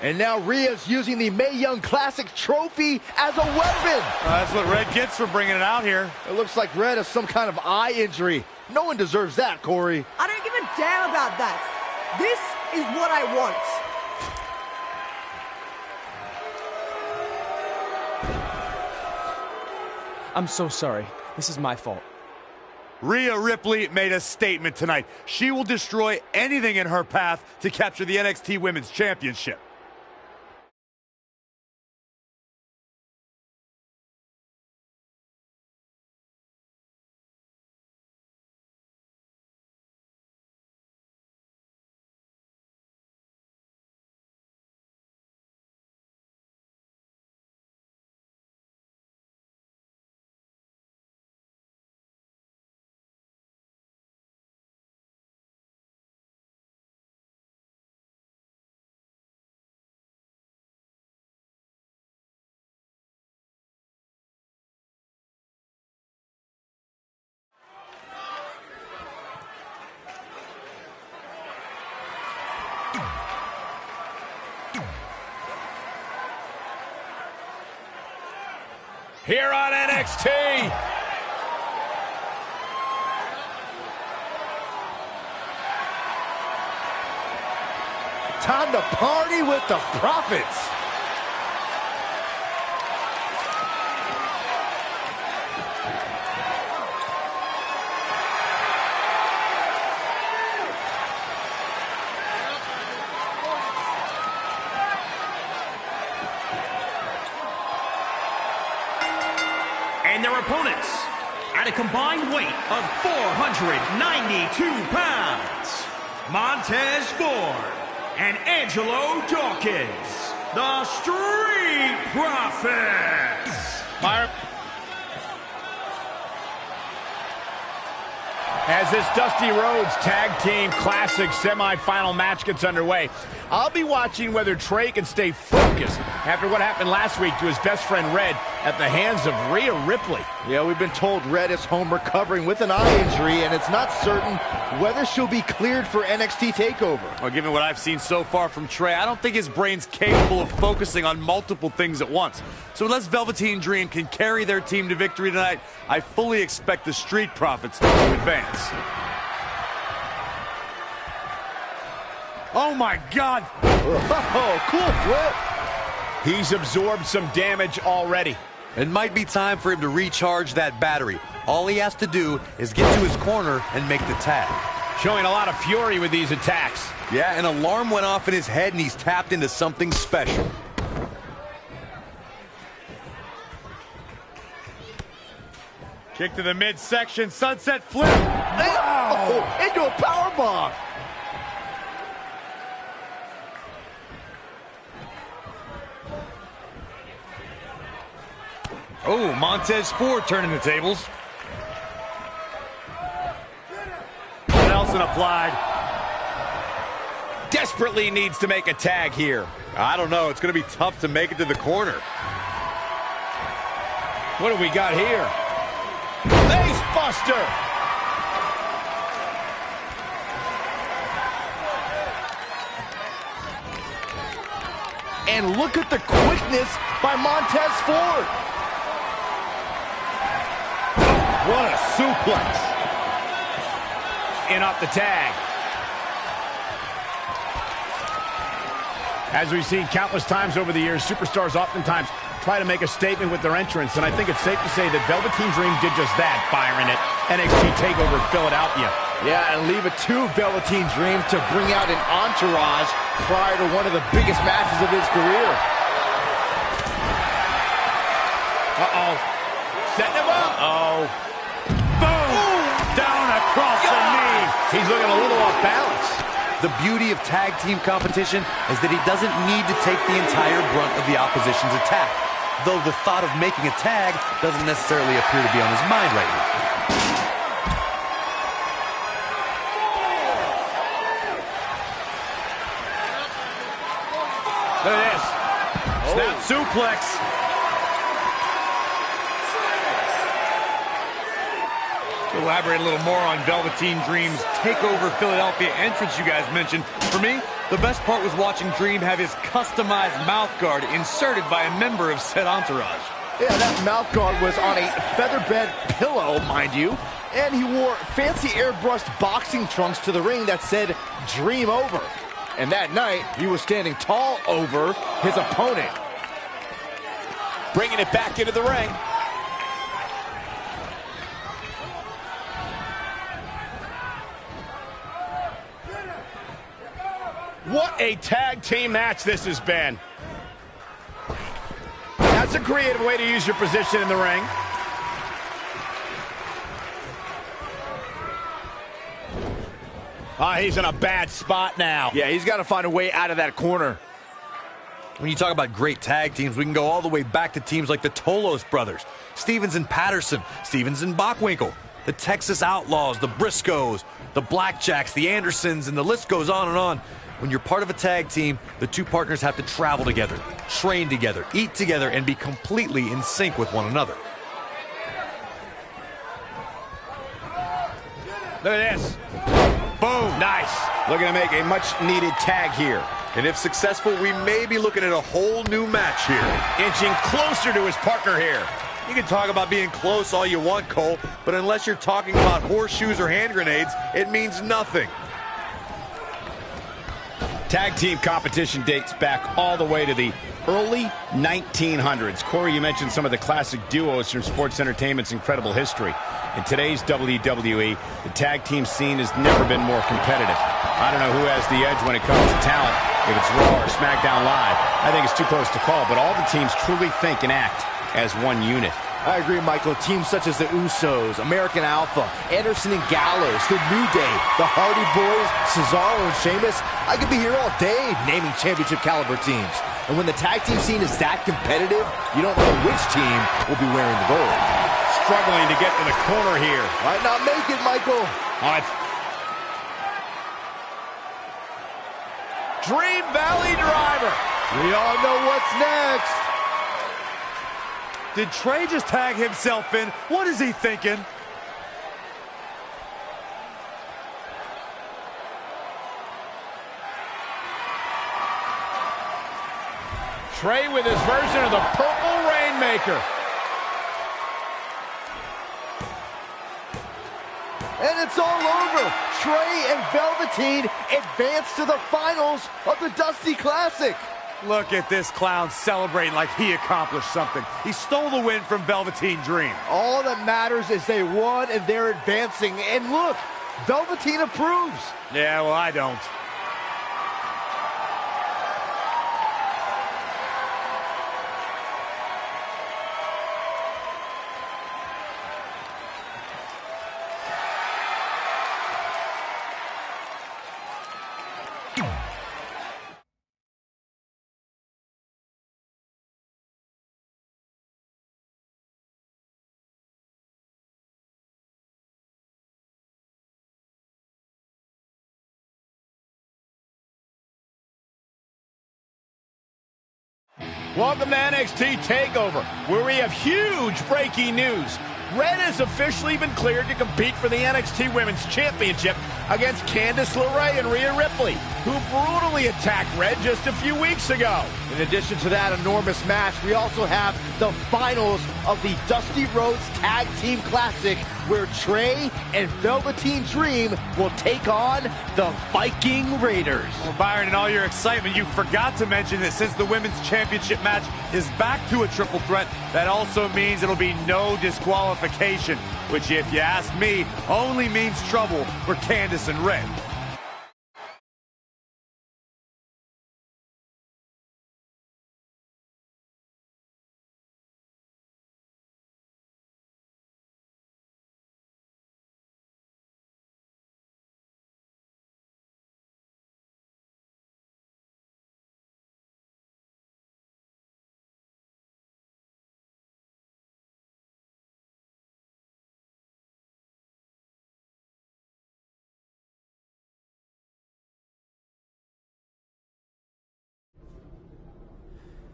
And now Rhea's using the Mae Young Classic trophy as a weapon. That's what Red gets for bringing it out here. It looks like Red has some kind of eye injury. No one deserves that, Corey. I don't give a damn about that. This is what I want. I'm so sorry. This is my fault. Rhea Ripley made a statement tonight. She will destroy anything in her path to capture the NXT Women's Championship. Here on NXT. Time to party with the Profits. And their opponents, at a combined weight of 492 pounds, Montez Ford and Angelo Dawkins, the Street Profits. As this Dusty Rhodes Tag Team Classic semifinal match gets underway, I'll be watching whether Trey can stay focused after what happened last week to his best friend Red at the hands of Rhea Ripley. Yeah, we've been told Red is home recovering with an eye injury, and it's not certain whether she'll be cleared for NXT TakeOver. Well, given what I've seen so far from Trey, I don't think his brain's capable of focusing on multiple things at once. So unless Velveteen Dream can carry their team to victory tonight, I fully expect the Street Profits to advance. Oh my God! Oh, cool flip! He's absorbed some damage already. It might be time for him to recharge that battery. All he has to do is get to his corner and make the tag. Showing a lot of fury with these attacks. Yeah, an alarm went off in his head and he's tapped into something special. Kick to the midsection, sunset flip. Wow! Into a powerbomb. Oh, Montez Ford turning the tables. Nelson applied. Desperately needs to make a tag here. I don't know. It's going to be tough to make it to the corner. What do we got here? Face buster. And look at the quickness by Montez Ford. What a suplex. In off the tag. As we've seen countless times over the years, superstars oftentimes try to make a statement with their entrance, and I think it's safe to say that Velveteen Dream did just that, Byron, at NXT TakeOver Philadelphia. Yeah, and leave it to Velveteen Dream to bring out an entourage prior to one of the biggest matches of his career. Uh-oh. Setting him up. Uh-oh. Boom! Down across the knee. He's looking a little off balance. The beauty of tag team competition is that he doesn't need to take the entire brunt of the opposition's attack, though the thought of making a tag doesn't necessarily appear to be on his mind right now. Look at this. Snap suplex. Elaborate a little more on Velveteen Dream's TakeOver Philadelphia entrance you guys mentioned. For me, the best part was watching Dream have his customized mouth guard inserted by a member of said entourage. Yeah, that mouth guard was on a featherbed pillow, mind you, and he wore fancy airbrushed boxing trunks to the ring that said Dream Over. And that night, he was standing tall over his opponent. Bringing it back into the ring. What a tag team match this has been. That's a creative way to use your position in the ring. He's in a bad spot now. Yeah, he's got to find a way out of that corner. When you talk about great tag teams, we can go all the way back to teams like the Tolos brothers, Stevens and Patterson, Stevens and Bockwinkel, the Texas Outlaws, the Briscoes, the Blackjacks, the Andersons, and the list goes on and on. When you're part of a tag team, the two partners have to travel together, train together, eat together, and be completely in sync with one another. Look at this. Boom. Nice. Looking to make a much-needed tag here. And if successful, we may be looking at a whole new match here. Inching closer to his partner here. You can talk about being close all you want, Cole, but unless you're talking about horseshoes or hand grenades, it means nothing. Tag team competition dates back all the way to the early 1900s. Corey, you mentioned some of the classic duos from sports entertainment's incredible history. In today's WWE, the tag team scene has never been more competitive. I don't know who has the edge when it comes to talent, if it's Raw or SmackDown Live. I think it's too close to call, but all the teams truly think and act as one unit. I agree, Michael. Teams such as the Usos, American Alpha, Anderson and Gallows, the New Day, the Hardy Boys, Cesaro and Sheamus. I could be here all day naming championship caliber teams. And when the tag team scene is that competitive, you don't know which team will be wearing the gold. Struggling to get to the corner here. Might not make it, Michael. Dream Valley Driver. We all know what's next. Did Trey just tag himself in? What is he thinking? Trey with his version of the Purple Rainmaker. And it's all over. Trey and Velveteen advance to the finals of the Dusty Classic. Look at this clown celebrating like he accomplished something. He stole the win from Velveteen Dream. All that matters is they won and they're advancing. And look, Velveteen approves. Yeah, well, I don't. Welcome to NXT TakeOver, where we have huge breaking news. Red has officially been cleared to compete for the NXT Women's Championship against Candice LeRae and Rhea Ripley, who brutally attacked Red just a few weeks ago. In addition to that enormous match, we also have the finals of the Dusty Rhodes Tag Team Classic, where Trey and Velveteen Dream will take on the Viking Raiders. Well, Byron, in all your excitement, you forgot to mention that since the Women's Championship match is back to a triple threat, that also means it'll be no disqualification, which, if you ask me, only means trouble for Candice and Red.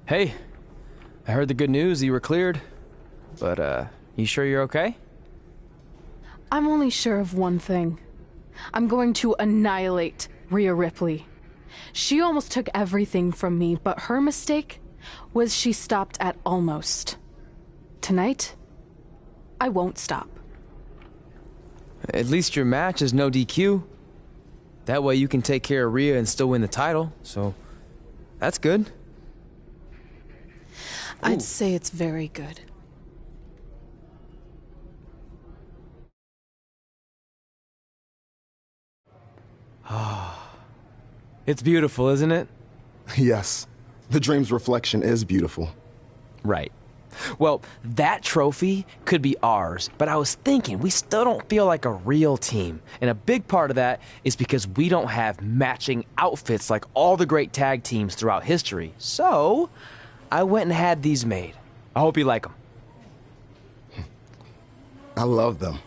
Hey, I heard the good news. You were cleared. But, you sure you're okay? I'm only sure of one thing. I'm going to annihilate Rhea Ripley. She almost took everything from me, but her mistake was she stopped at almost. Tonight, I won't stop. At least your match is no DQ. That way you can take care of Rhea and still win the title, so that's good. I'd say it's very good. It's beautiful, isn't it? Yes, the dream's reflection is beautiful. Right. Well, that trophy could be ours, but I was thinking we still don't feel like a real team. And a big part of that is because we don't have matching outfits like all the great tag teams throughout history. So, I went and had these made. I hope you like them. I love them.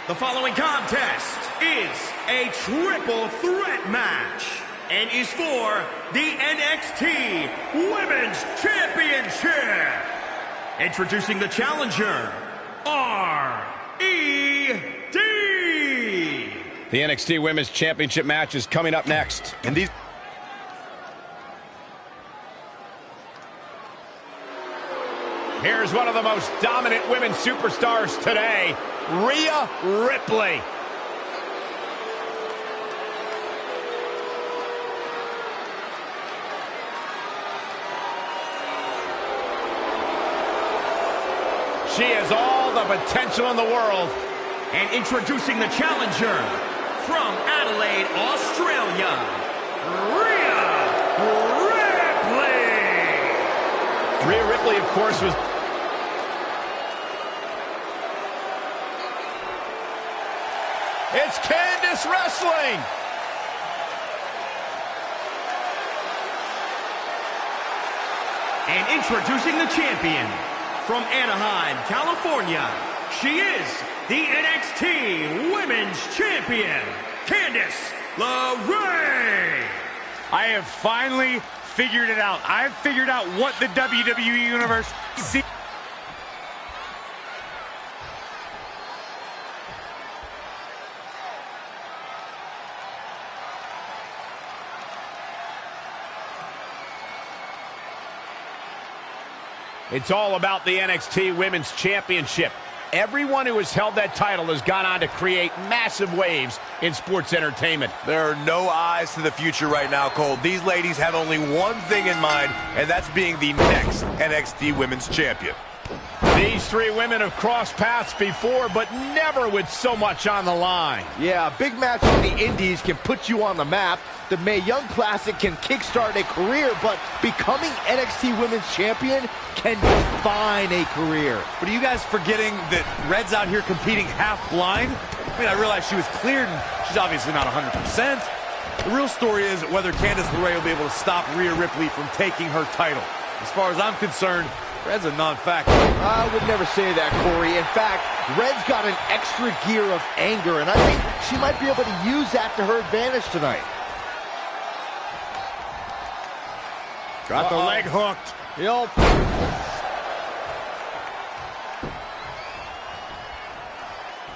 The following contest is a triple threat match and is for the NXT Women's Championship. Introducing the challenger, R.E.D. The NXT Women's Championship match is coming up next. And these... Here's one of the most dominant women superstars today, Rhea Ripley. She has all the potential in the world. And introducing the challenger, from Adelaide, Australia, Rhea Ripley. Rhea Ripley, of course, was... It's Candice wrestling. And introducing the champion, from Anaheim, California, she is the NXT Women's Champion, Candice LeRae. I have finally figured it out. I've figured out what the WWE Universe sees. It's all about the NXT Women's Championship. Everyone who has held that title has gone on to create massive waves in sports entertainment. There are no eyes to the future right now, Cole. These ladies have only one thing in mind, and that's being the next NXT Women's Champion. These three women have crossed paths before, but never with so much on the line. Yeah, a big match in the Indies can put you on the map. The Mae Young Classic can kickstart a career, but becoming NXT Women's Champion can define a career. But are you guys forgetting that Red's out here competing half blind? I mean, I realize she was cleared, and she's obviously not 100%. The real story is whether Candice LeRae will be able to stop Rhea Ripley from taking her title. As far as I'm concerned, Red's a non-factor. I would never say that, Corey. In fact, Red's got an extra gear of anger, and I think she might be able to use that to her advantage tonight. Got the leg hooked. Yep.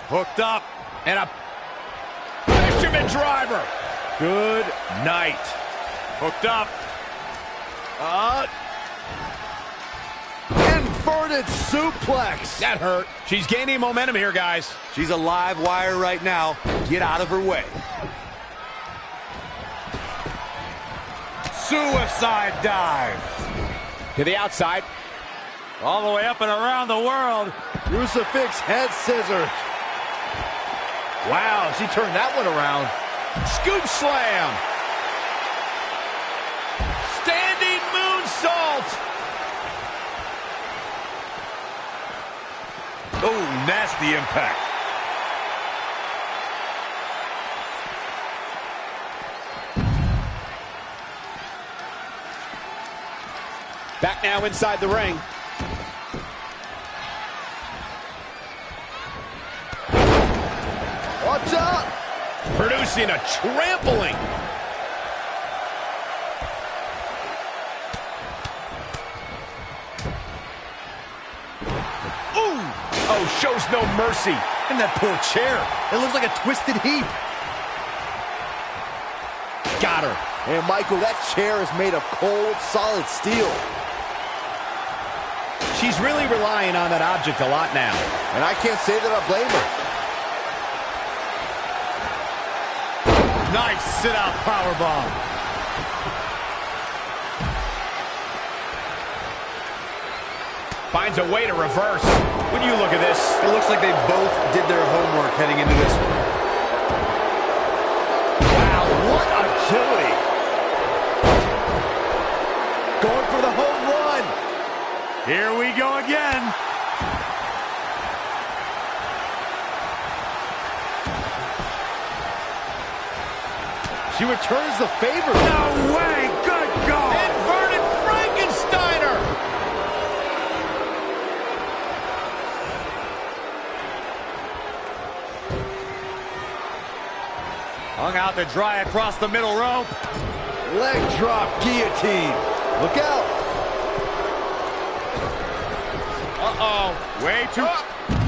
Hooked up. And a fisherman driver. Good night. Hooked up. Inverted suplex. That hurt. She's gaining momentum here, guys. She's a live wire right now. Get out of her way. Suicide dive. To the outside. All the way up and around the world. Crucifix head scissors. Wow, she turned that one around. Scoop slam. Standing moonsault. Oh, nasty impact. Back now inside the ring. Watch out! Producing a trampling. Ooh! Oh, shows no mercy. And that poor chair. It looks like a twisted heap. Got her. And Michael, that chair is made of cold, solid steel. She's really relying on that object a lot now. And I can't say that I blame her. Nice sit-out powerbomb. Finds a way to reverse. When you look at this, it looks like they both did their homework heading into this one. Wow, what agility. Going for the home run. Here we go again. She returns the favor. No way! Good goal! Inverted Frankensteiner! Hung out to dry across the middle rope. Leg drop guillotine. Look out. Uh-oh. Way too...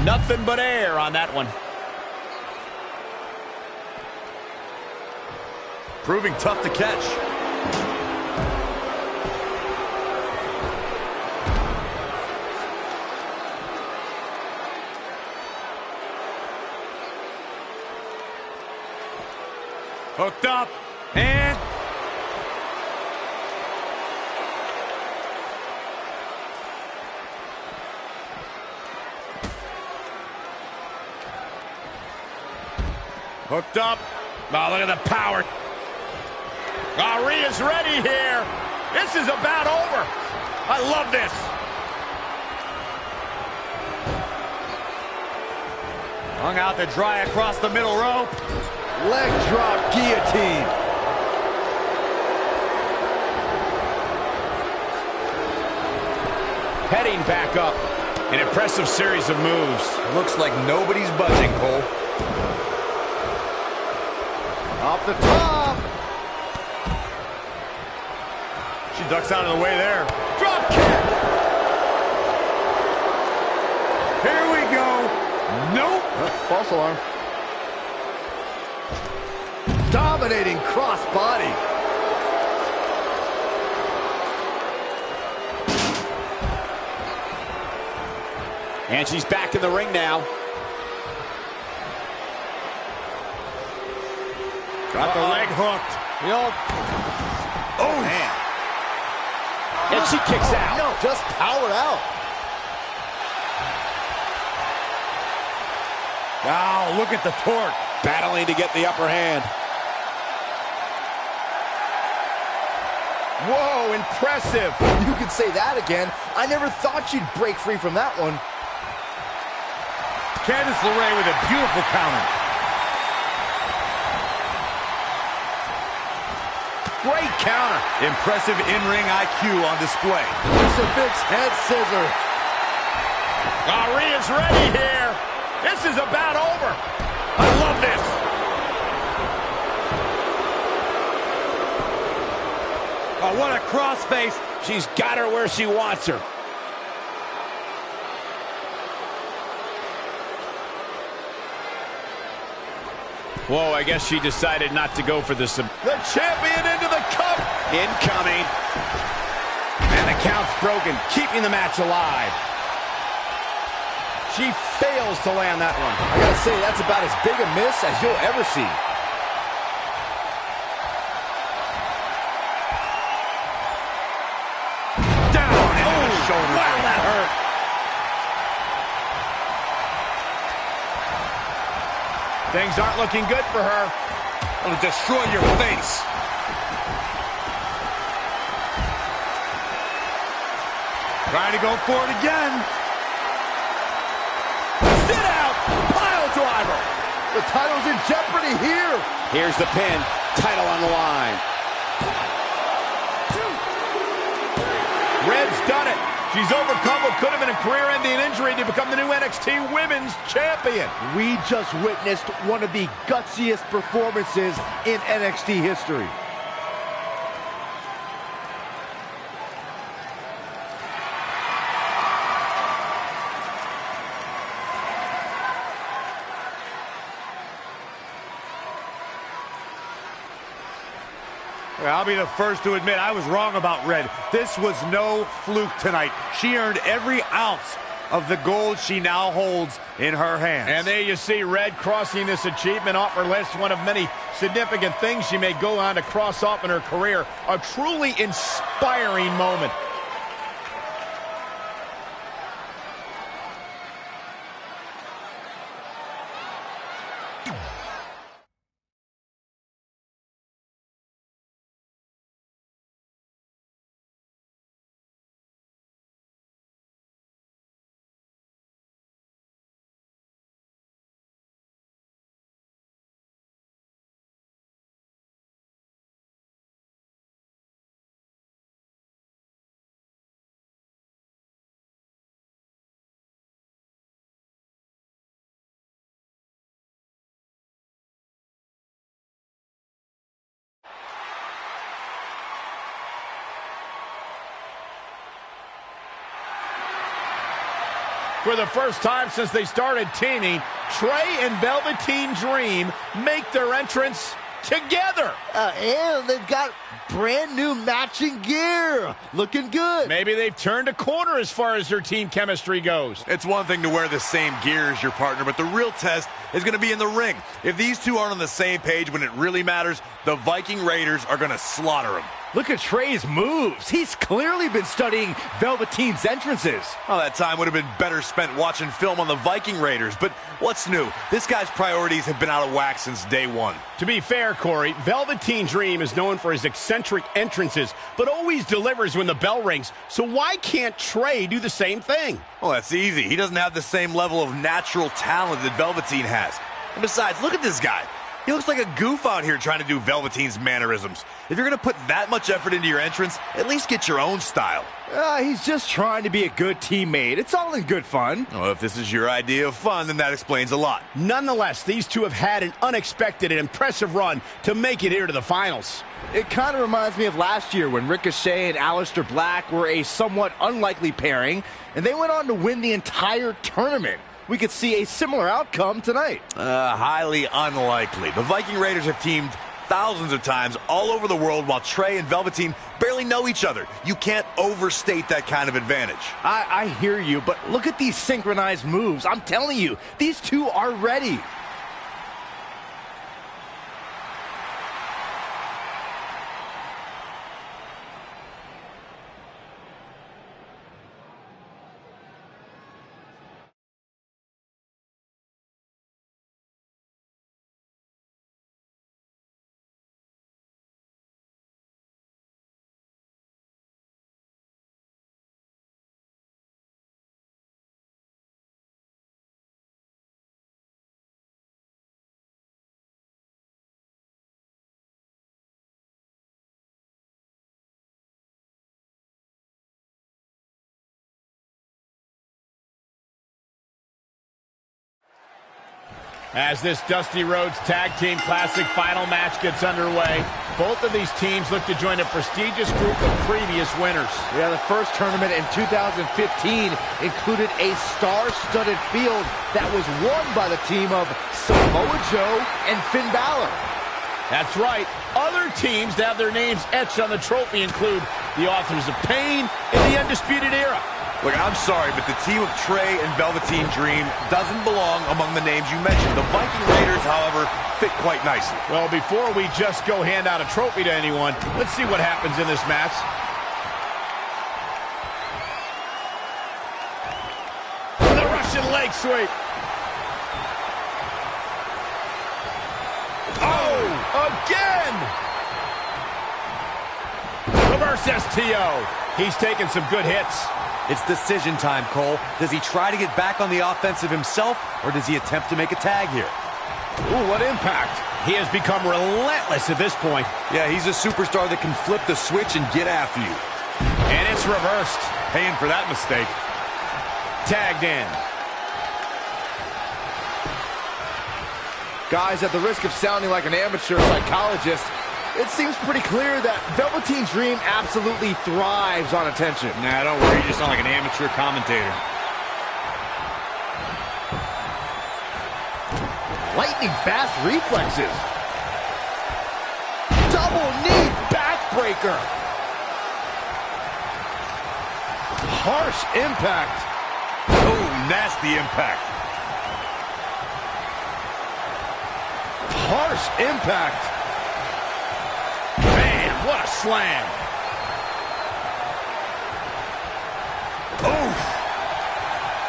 Nothing but air on that one. Proving tough to catch. Hooked up, and... Hooked up. Oh, look at the power. Rhea's ready here. This is about over. I love this. Hung out to dry across the middle rope. Leg drop guillotine. Heading back up. An impressive series of moves. Looks like nobody's budging, Cole. Off the top. She ducks out of the way there. Drop kick. Here we go. Nope. False alarm. Dominating cross body. And she's back in the ring now. Got the leg hooked. Oh, man. And she kicks out. No, just powered out. Wow, look at the torque. Battling to get the upper hand. Whoa, impressive. You could say that again. I never thought she'd break free from that one. Candice LeRae with a beautiful counter. Great counter. Impressive in-ring IQ on display. Crucifix head scissors. Rhea's ready here. This is about over. I love this. Oh, what a crossface. She's got her where she wants her. Whoa, I guess she decided not to go for the champion into the cup. Incoming. And the count's broken, keeping the match alive. She fails to land that one. I gotta say, that's about as big a miss as you'll ever see. Things aren't looking good for her. It'll destroy your face. Trying to go for it again. Sit out! Pile driver! The title's in jeopardy here. Here's the pin. Title on the line. Red's done it. She's overcome what could have been a career-ending injury to become the new NXT Women's Champion. We just witnessed one of the gutsiest performances in NXT history. I'll be the first to admit I was wrong about Red. This was no fluke tonight. She earned every ounce of the gold she now holds in her hands. And there you see Red crossing this achievement off her list, one of many significant things she may go on to cross off in her career. A truly inspiring moment. For the first time since they started teaming, Trey and Velveteen Dream make their entrance together. And they've got brand new matching gear. Looking good. Maybe they've turned a corner as far as their team chemistry goes. It's one thing to wear the same gear as your partner, but the real test is going to be in the ring. If these two aren't on the same page when it really matters, the Viking Raiders are going to slaughter them. Look at Trey's moves. He's clearly been studying Velveteen's entrances. Well, that time would have been better spent watching film on the Viking Raiders. But what's new? This guy's priorities have been out of whack since day one. To be fair, Corey, Velveteen Dream is known for his eccentric entrances, but always delivers when the bell rings. So why can't Trey do the same thing? Well, that's easy. He doesn't have the same level of natural talent that Velveteen has. And besides, look at this guy. He looks like a goof out here trying to do Velveteen's mannerisms. If you're going to put that much effort into your entrance, at least get your own style. He's just trying to be a good teammate. It's all in good fun. Well, if this is your idea of fun, then that explains a lot. Nonetheless, these two have had an unexpected and impressive run to make it here to the finals. It kind of reminds me of last year when Ricochet and Aleister Black were a somewhat unlikely pairing, and they went on to win the entire tournament. We could see a similar outcome tonight. Highly unlikely. The Viking Raiders have teamed thousands of times all over the world while Trey and Velveteen barely know each other. You can't overstate that kind of advantage. I hear you, but look at these synchronized moves. I'm telling you, these two are ready. As this Dusty Rhodes Tag Team Classic final match gets underway, both of these teams look to join a prestigious group of previous winners. Yeah, the first tournament in 2015 included a star-studded field that was won by the team of Samoa Joe and Finn Balor. That's right. Other teams that have their names etched on the trophy include the Authors of Pain and the Undisputed Era. Look, I'm sorry, but the team of Trey and Velveteen Dream doesn't belong among the names you mentioned. The Viking Raiders, however, fit quite nicely. Well, before we just go hand out a trophy to anyone, let's see what happens in this match. The Russian leg sweep. again! Reverse STO. He's taking some good hits. It's decision time, Cole. Does he try to get back on the offensive himself, or does he attempt to make a tag here? Ooh, what impact. He has become relentless at this point. Yeah, he's a superstar that can flip the switch and get after you. And it's reversed. Paying for that mistake. Tagged in. Guys, at the risk of sounding like an amateur psychologist, it seems pretty clear that Velveteen Dream absolutely thrives on attention. Nah, don't worry, you just sound like an amateur commentator. Lightning fast reflexes. Double knee backbreaker. Harsh impact. Oh, nasty impact. Harsh impact. Man, what a slam. Oof.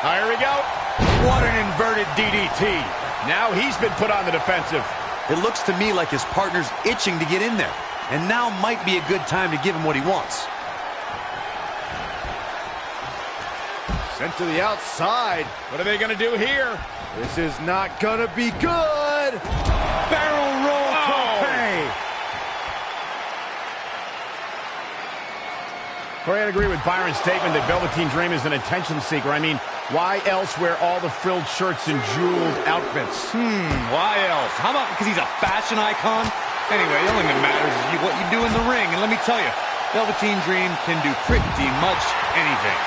Here we go. What an inverted DDT. Now he's been put on the defensive. It looks to me like his partner's itching to get in there, and now might be a good time to give him what he wants. Sent to the outside. What are they going to do here? This is not going to be good. Barrel roll tope. Corey, I'd agree with Byron's statement that Velveteen Dream is an attention seeker. I mean, why else wear all the frilled shirts and jeweled outfits? Why else? How about because he's a fashion icon? Anyway, the only thing that matters is what you do in the ring. And let me tell you, Velveteen Dream can do pretty much anything.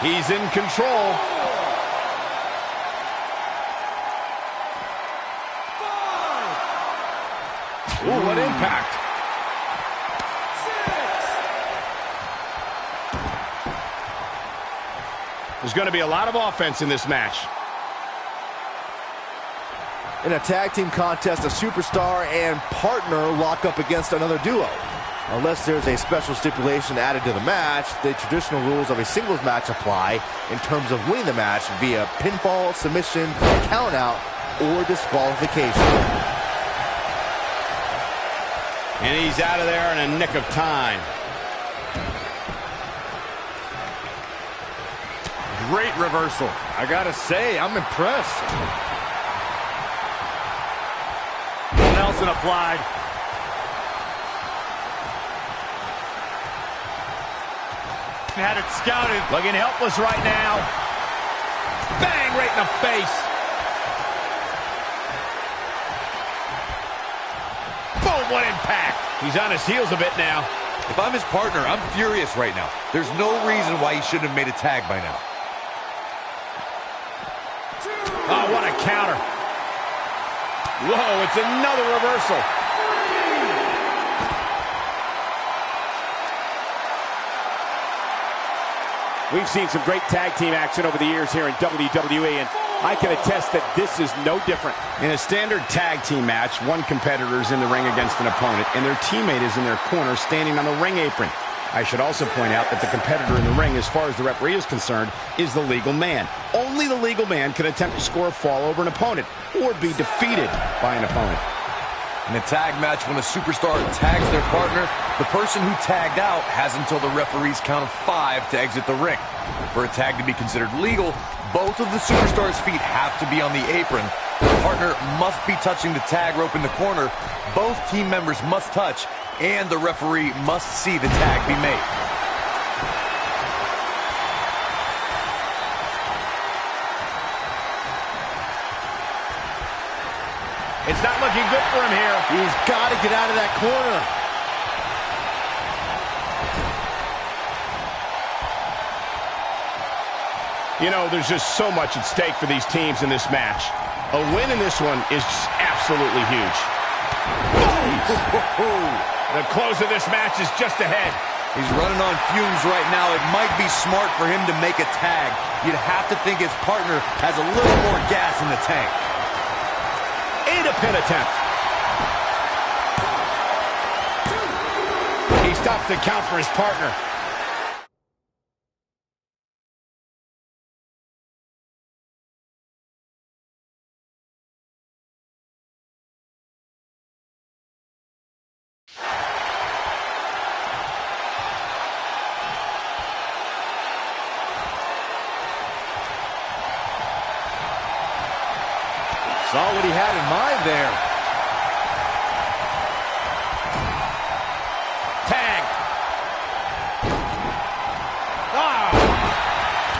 He's in control. Ooh, what impact. There's going to be a lot of offense in this match. In a tag team contest, a superstar and partner lock up against another duo. Unless there's a special stipulation added to the match, the traditional rules of a singles match apply in terms of winning the match via pinfall, submission, countout, or disqualification. And he's out of there in a nick of time. Great reversal. I gotta say, I'm impressed. Nelson applied. Had it scouted. Looking helpless right now. Bang, right in the face. Boom, what impact. He's on his heels a bit now. If I'm his partner, I'm furious right now. There's no reason why he shouldn't have made a tag by now. Oh, what a counter. Whoa, it's another reversal. We've seen some great tag team action over the years here in WWE, and I can attest that this is no different. In a standard tag team match, one competitor is in the ring against an opponent, and their teammate is in their corner standing on the ring apron. I should also point out that the competitor in the ring, as far as the referee is concerned, is the legal man. Only the legal man can attempt to score a fall over an opponent or be defeated by an opponent. In a tag match, when a superstar tags their partner, the person who tagged out has until the referee's count of 5 to exit the ring. For a tag to be considered legal, both of the superstars' feet have to be on the apron. The partner must be touching the tag rope in the corner. Both team members must touch, and the referee must see the tag be made. It's not looking good for him here. He's got to get out of that corner. You know, there's just so much at stake for these teams in this match. A win in this one is absolutely huge. The close of this match is just ahead. He's running on fumes right now. It might be smart for him to make a tag. You'd have to think his partner has a little more gas in the tank. And a pin attempt. He stops the count for his partner. Saw what he had in mind there. Tag.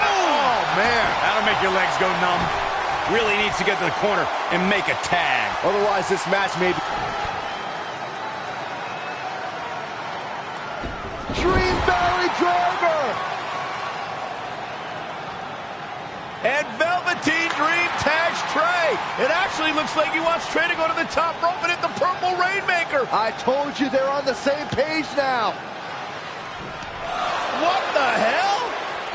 Oh, man. That'll make your legs go numb. Really needs to get to the corner and make a tag. Otherwise, this match may be... Dream Valley Driver! And Velveteen Dream tags Trey. It actually looks like he wants Trey to go to the top rope and hit the Purple Rainmaker. I told you they're on the same page now. What the hell?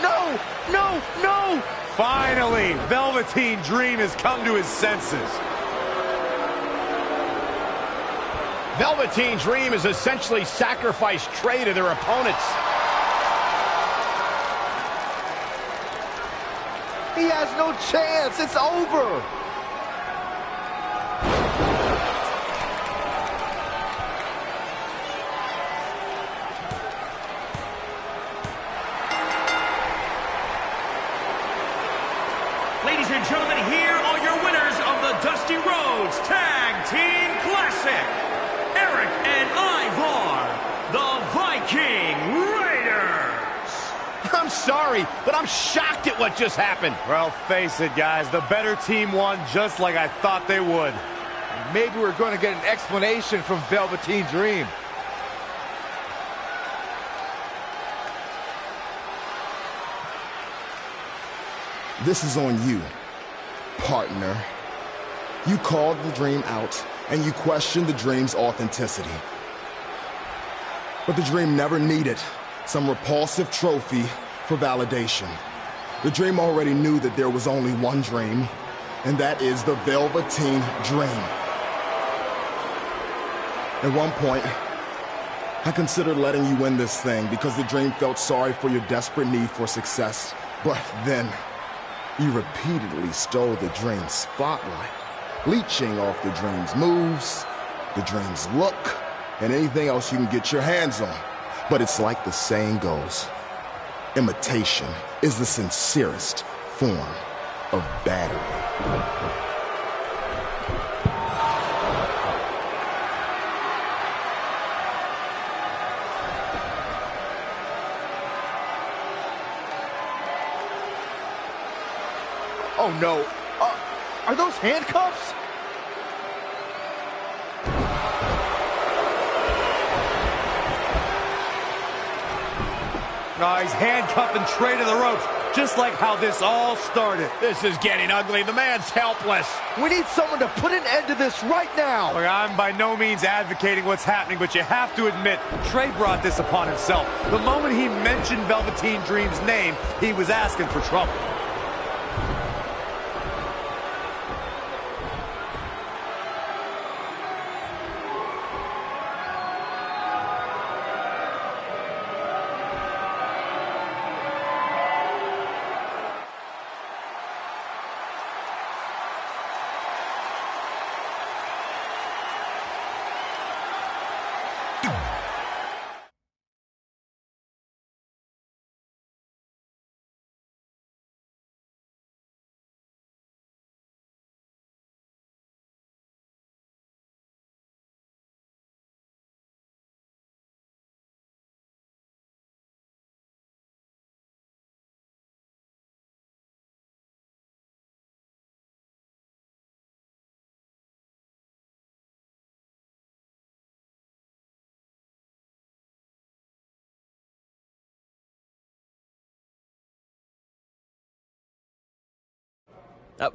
No, no, no! Finally, Velveteen Dream has come to his senses. Velveteen Dream has essentially sacrificed Trey to their opponents. He has no chance. It's over. Ladies and gentlemen, here are your winners of the Dusty Rhodes Tag Team Classic. Eric and Ivar, the Viking Raiders. I'm sorry, but I'm shocked at what just happened. Well, face it, guys. The better team won just like I thought they would. Maybe we're going to get an explanation from Velveteen Dream. This is on you, partner. You called the Dream out, and you questioned the Dream's authenticity. But the Dream never needed some repulsive trophy for validation. The Dream already knew that there was only one Dream, and that is the Velveteen Dream. At one point, I considered letting you win this thing because the Dream felt sorry for your desperate need for success. But then, you repeatedly stole the Dream's spotlight, leeching off the Dream's moves, the Dream's look, and anything else you can get your hands on. But it's like the saying goes, imitation is the sincerest form of battery. Oh no, are those handcuffs? No, he's handcuffing Trey to the ropes, just like how this all started. This is getting ugly. The man's helpless. We need someone to put an end to this right now. Look, I'm by no means advocating what's happening, but you have to admit, Trey brought this upon himself. The moment he mentioned Velveteen Dream's name, he was asking for trouble.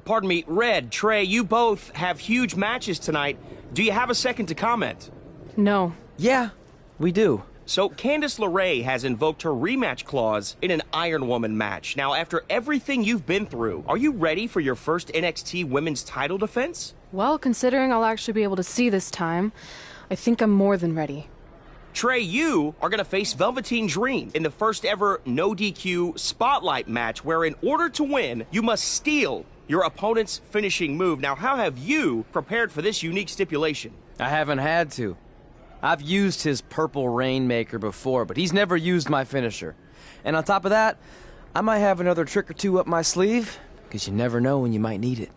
Pardon me, Red, Trey, you both have huge matches tonight. Do you have a second to comment? No. Yeah, we do. So, Candice LeRae has invoked her rematch clause in an Iron Woman match. Now, after everything you've been through, are you ready for your first NXT Women's title defense? Well, considering I'll actually be able to see this time, I think I'm more than ready. Trey, you are going to face Velveteen Dream in the first ever no DQ spotlight match where in order to win, you must steal your opponent's finishing move. Now, how have you prepared for this unique stipulation? I haven't had to. I've used his purple Rainmaker before, but he's never used my finisher. And on top of that, I might have another trick or two up my sleeve, because you never know when you might need it.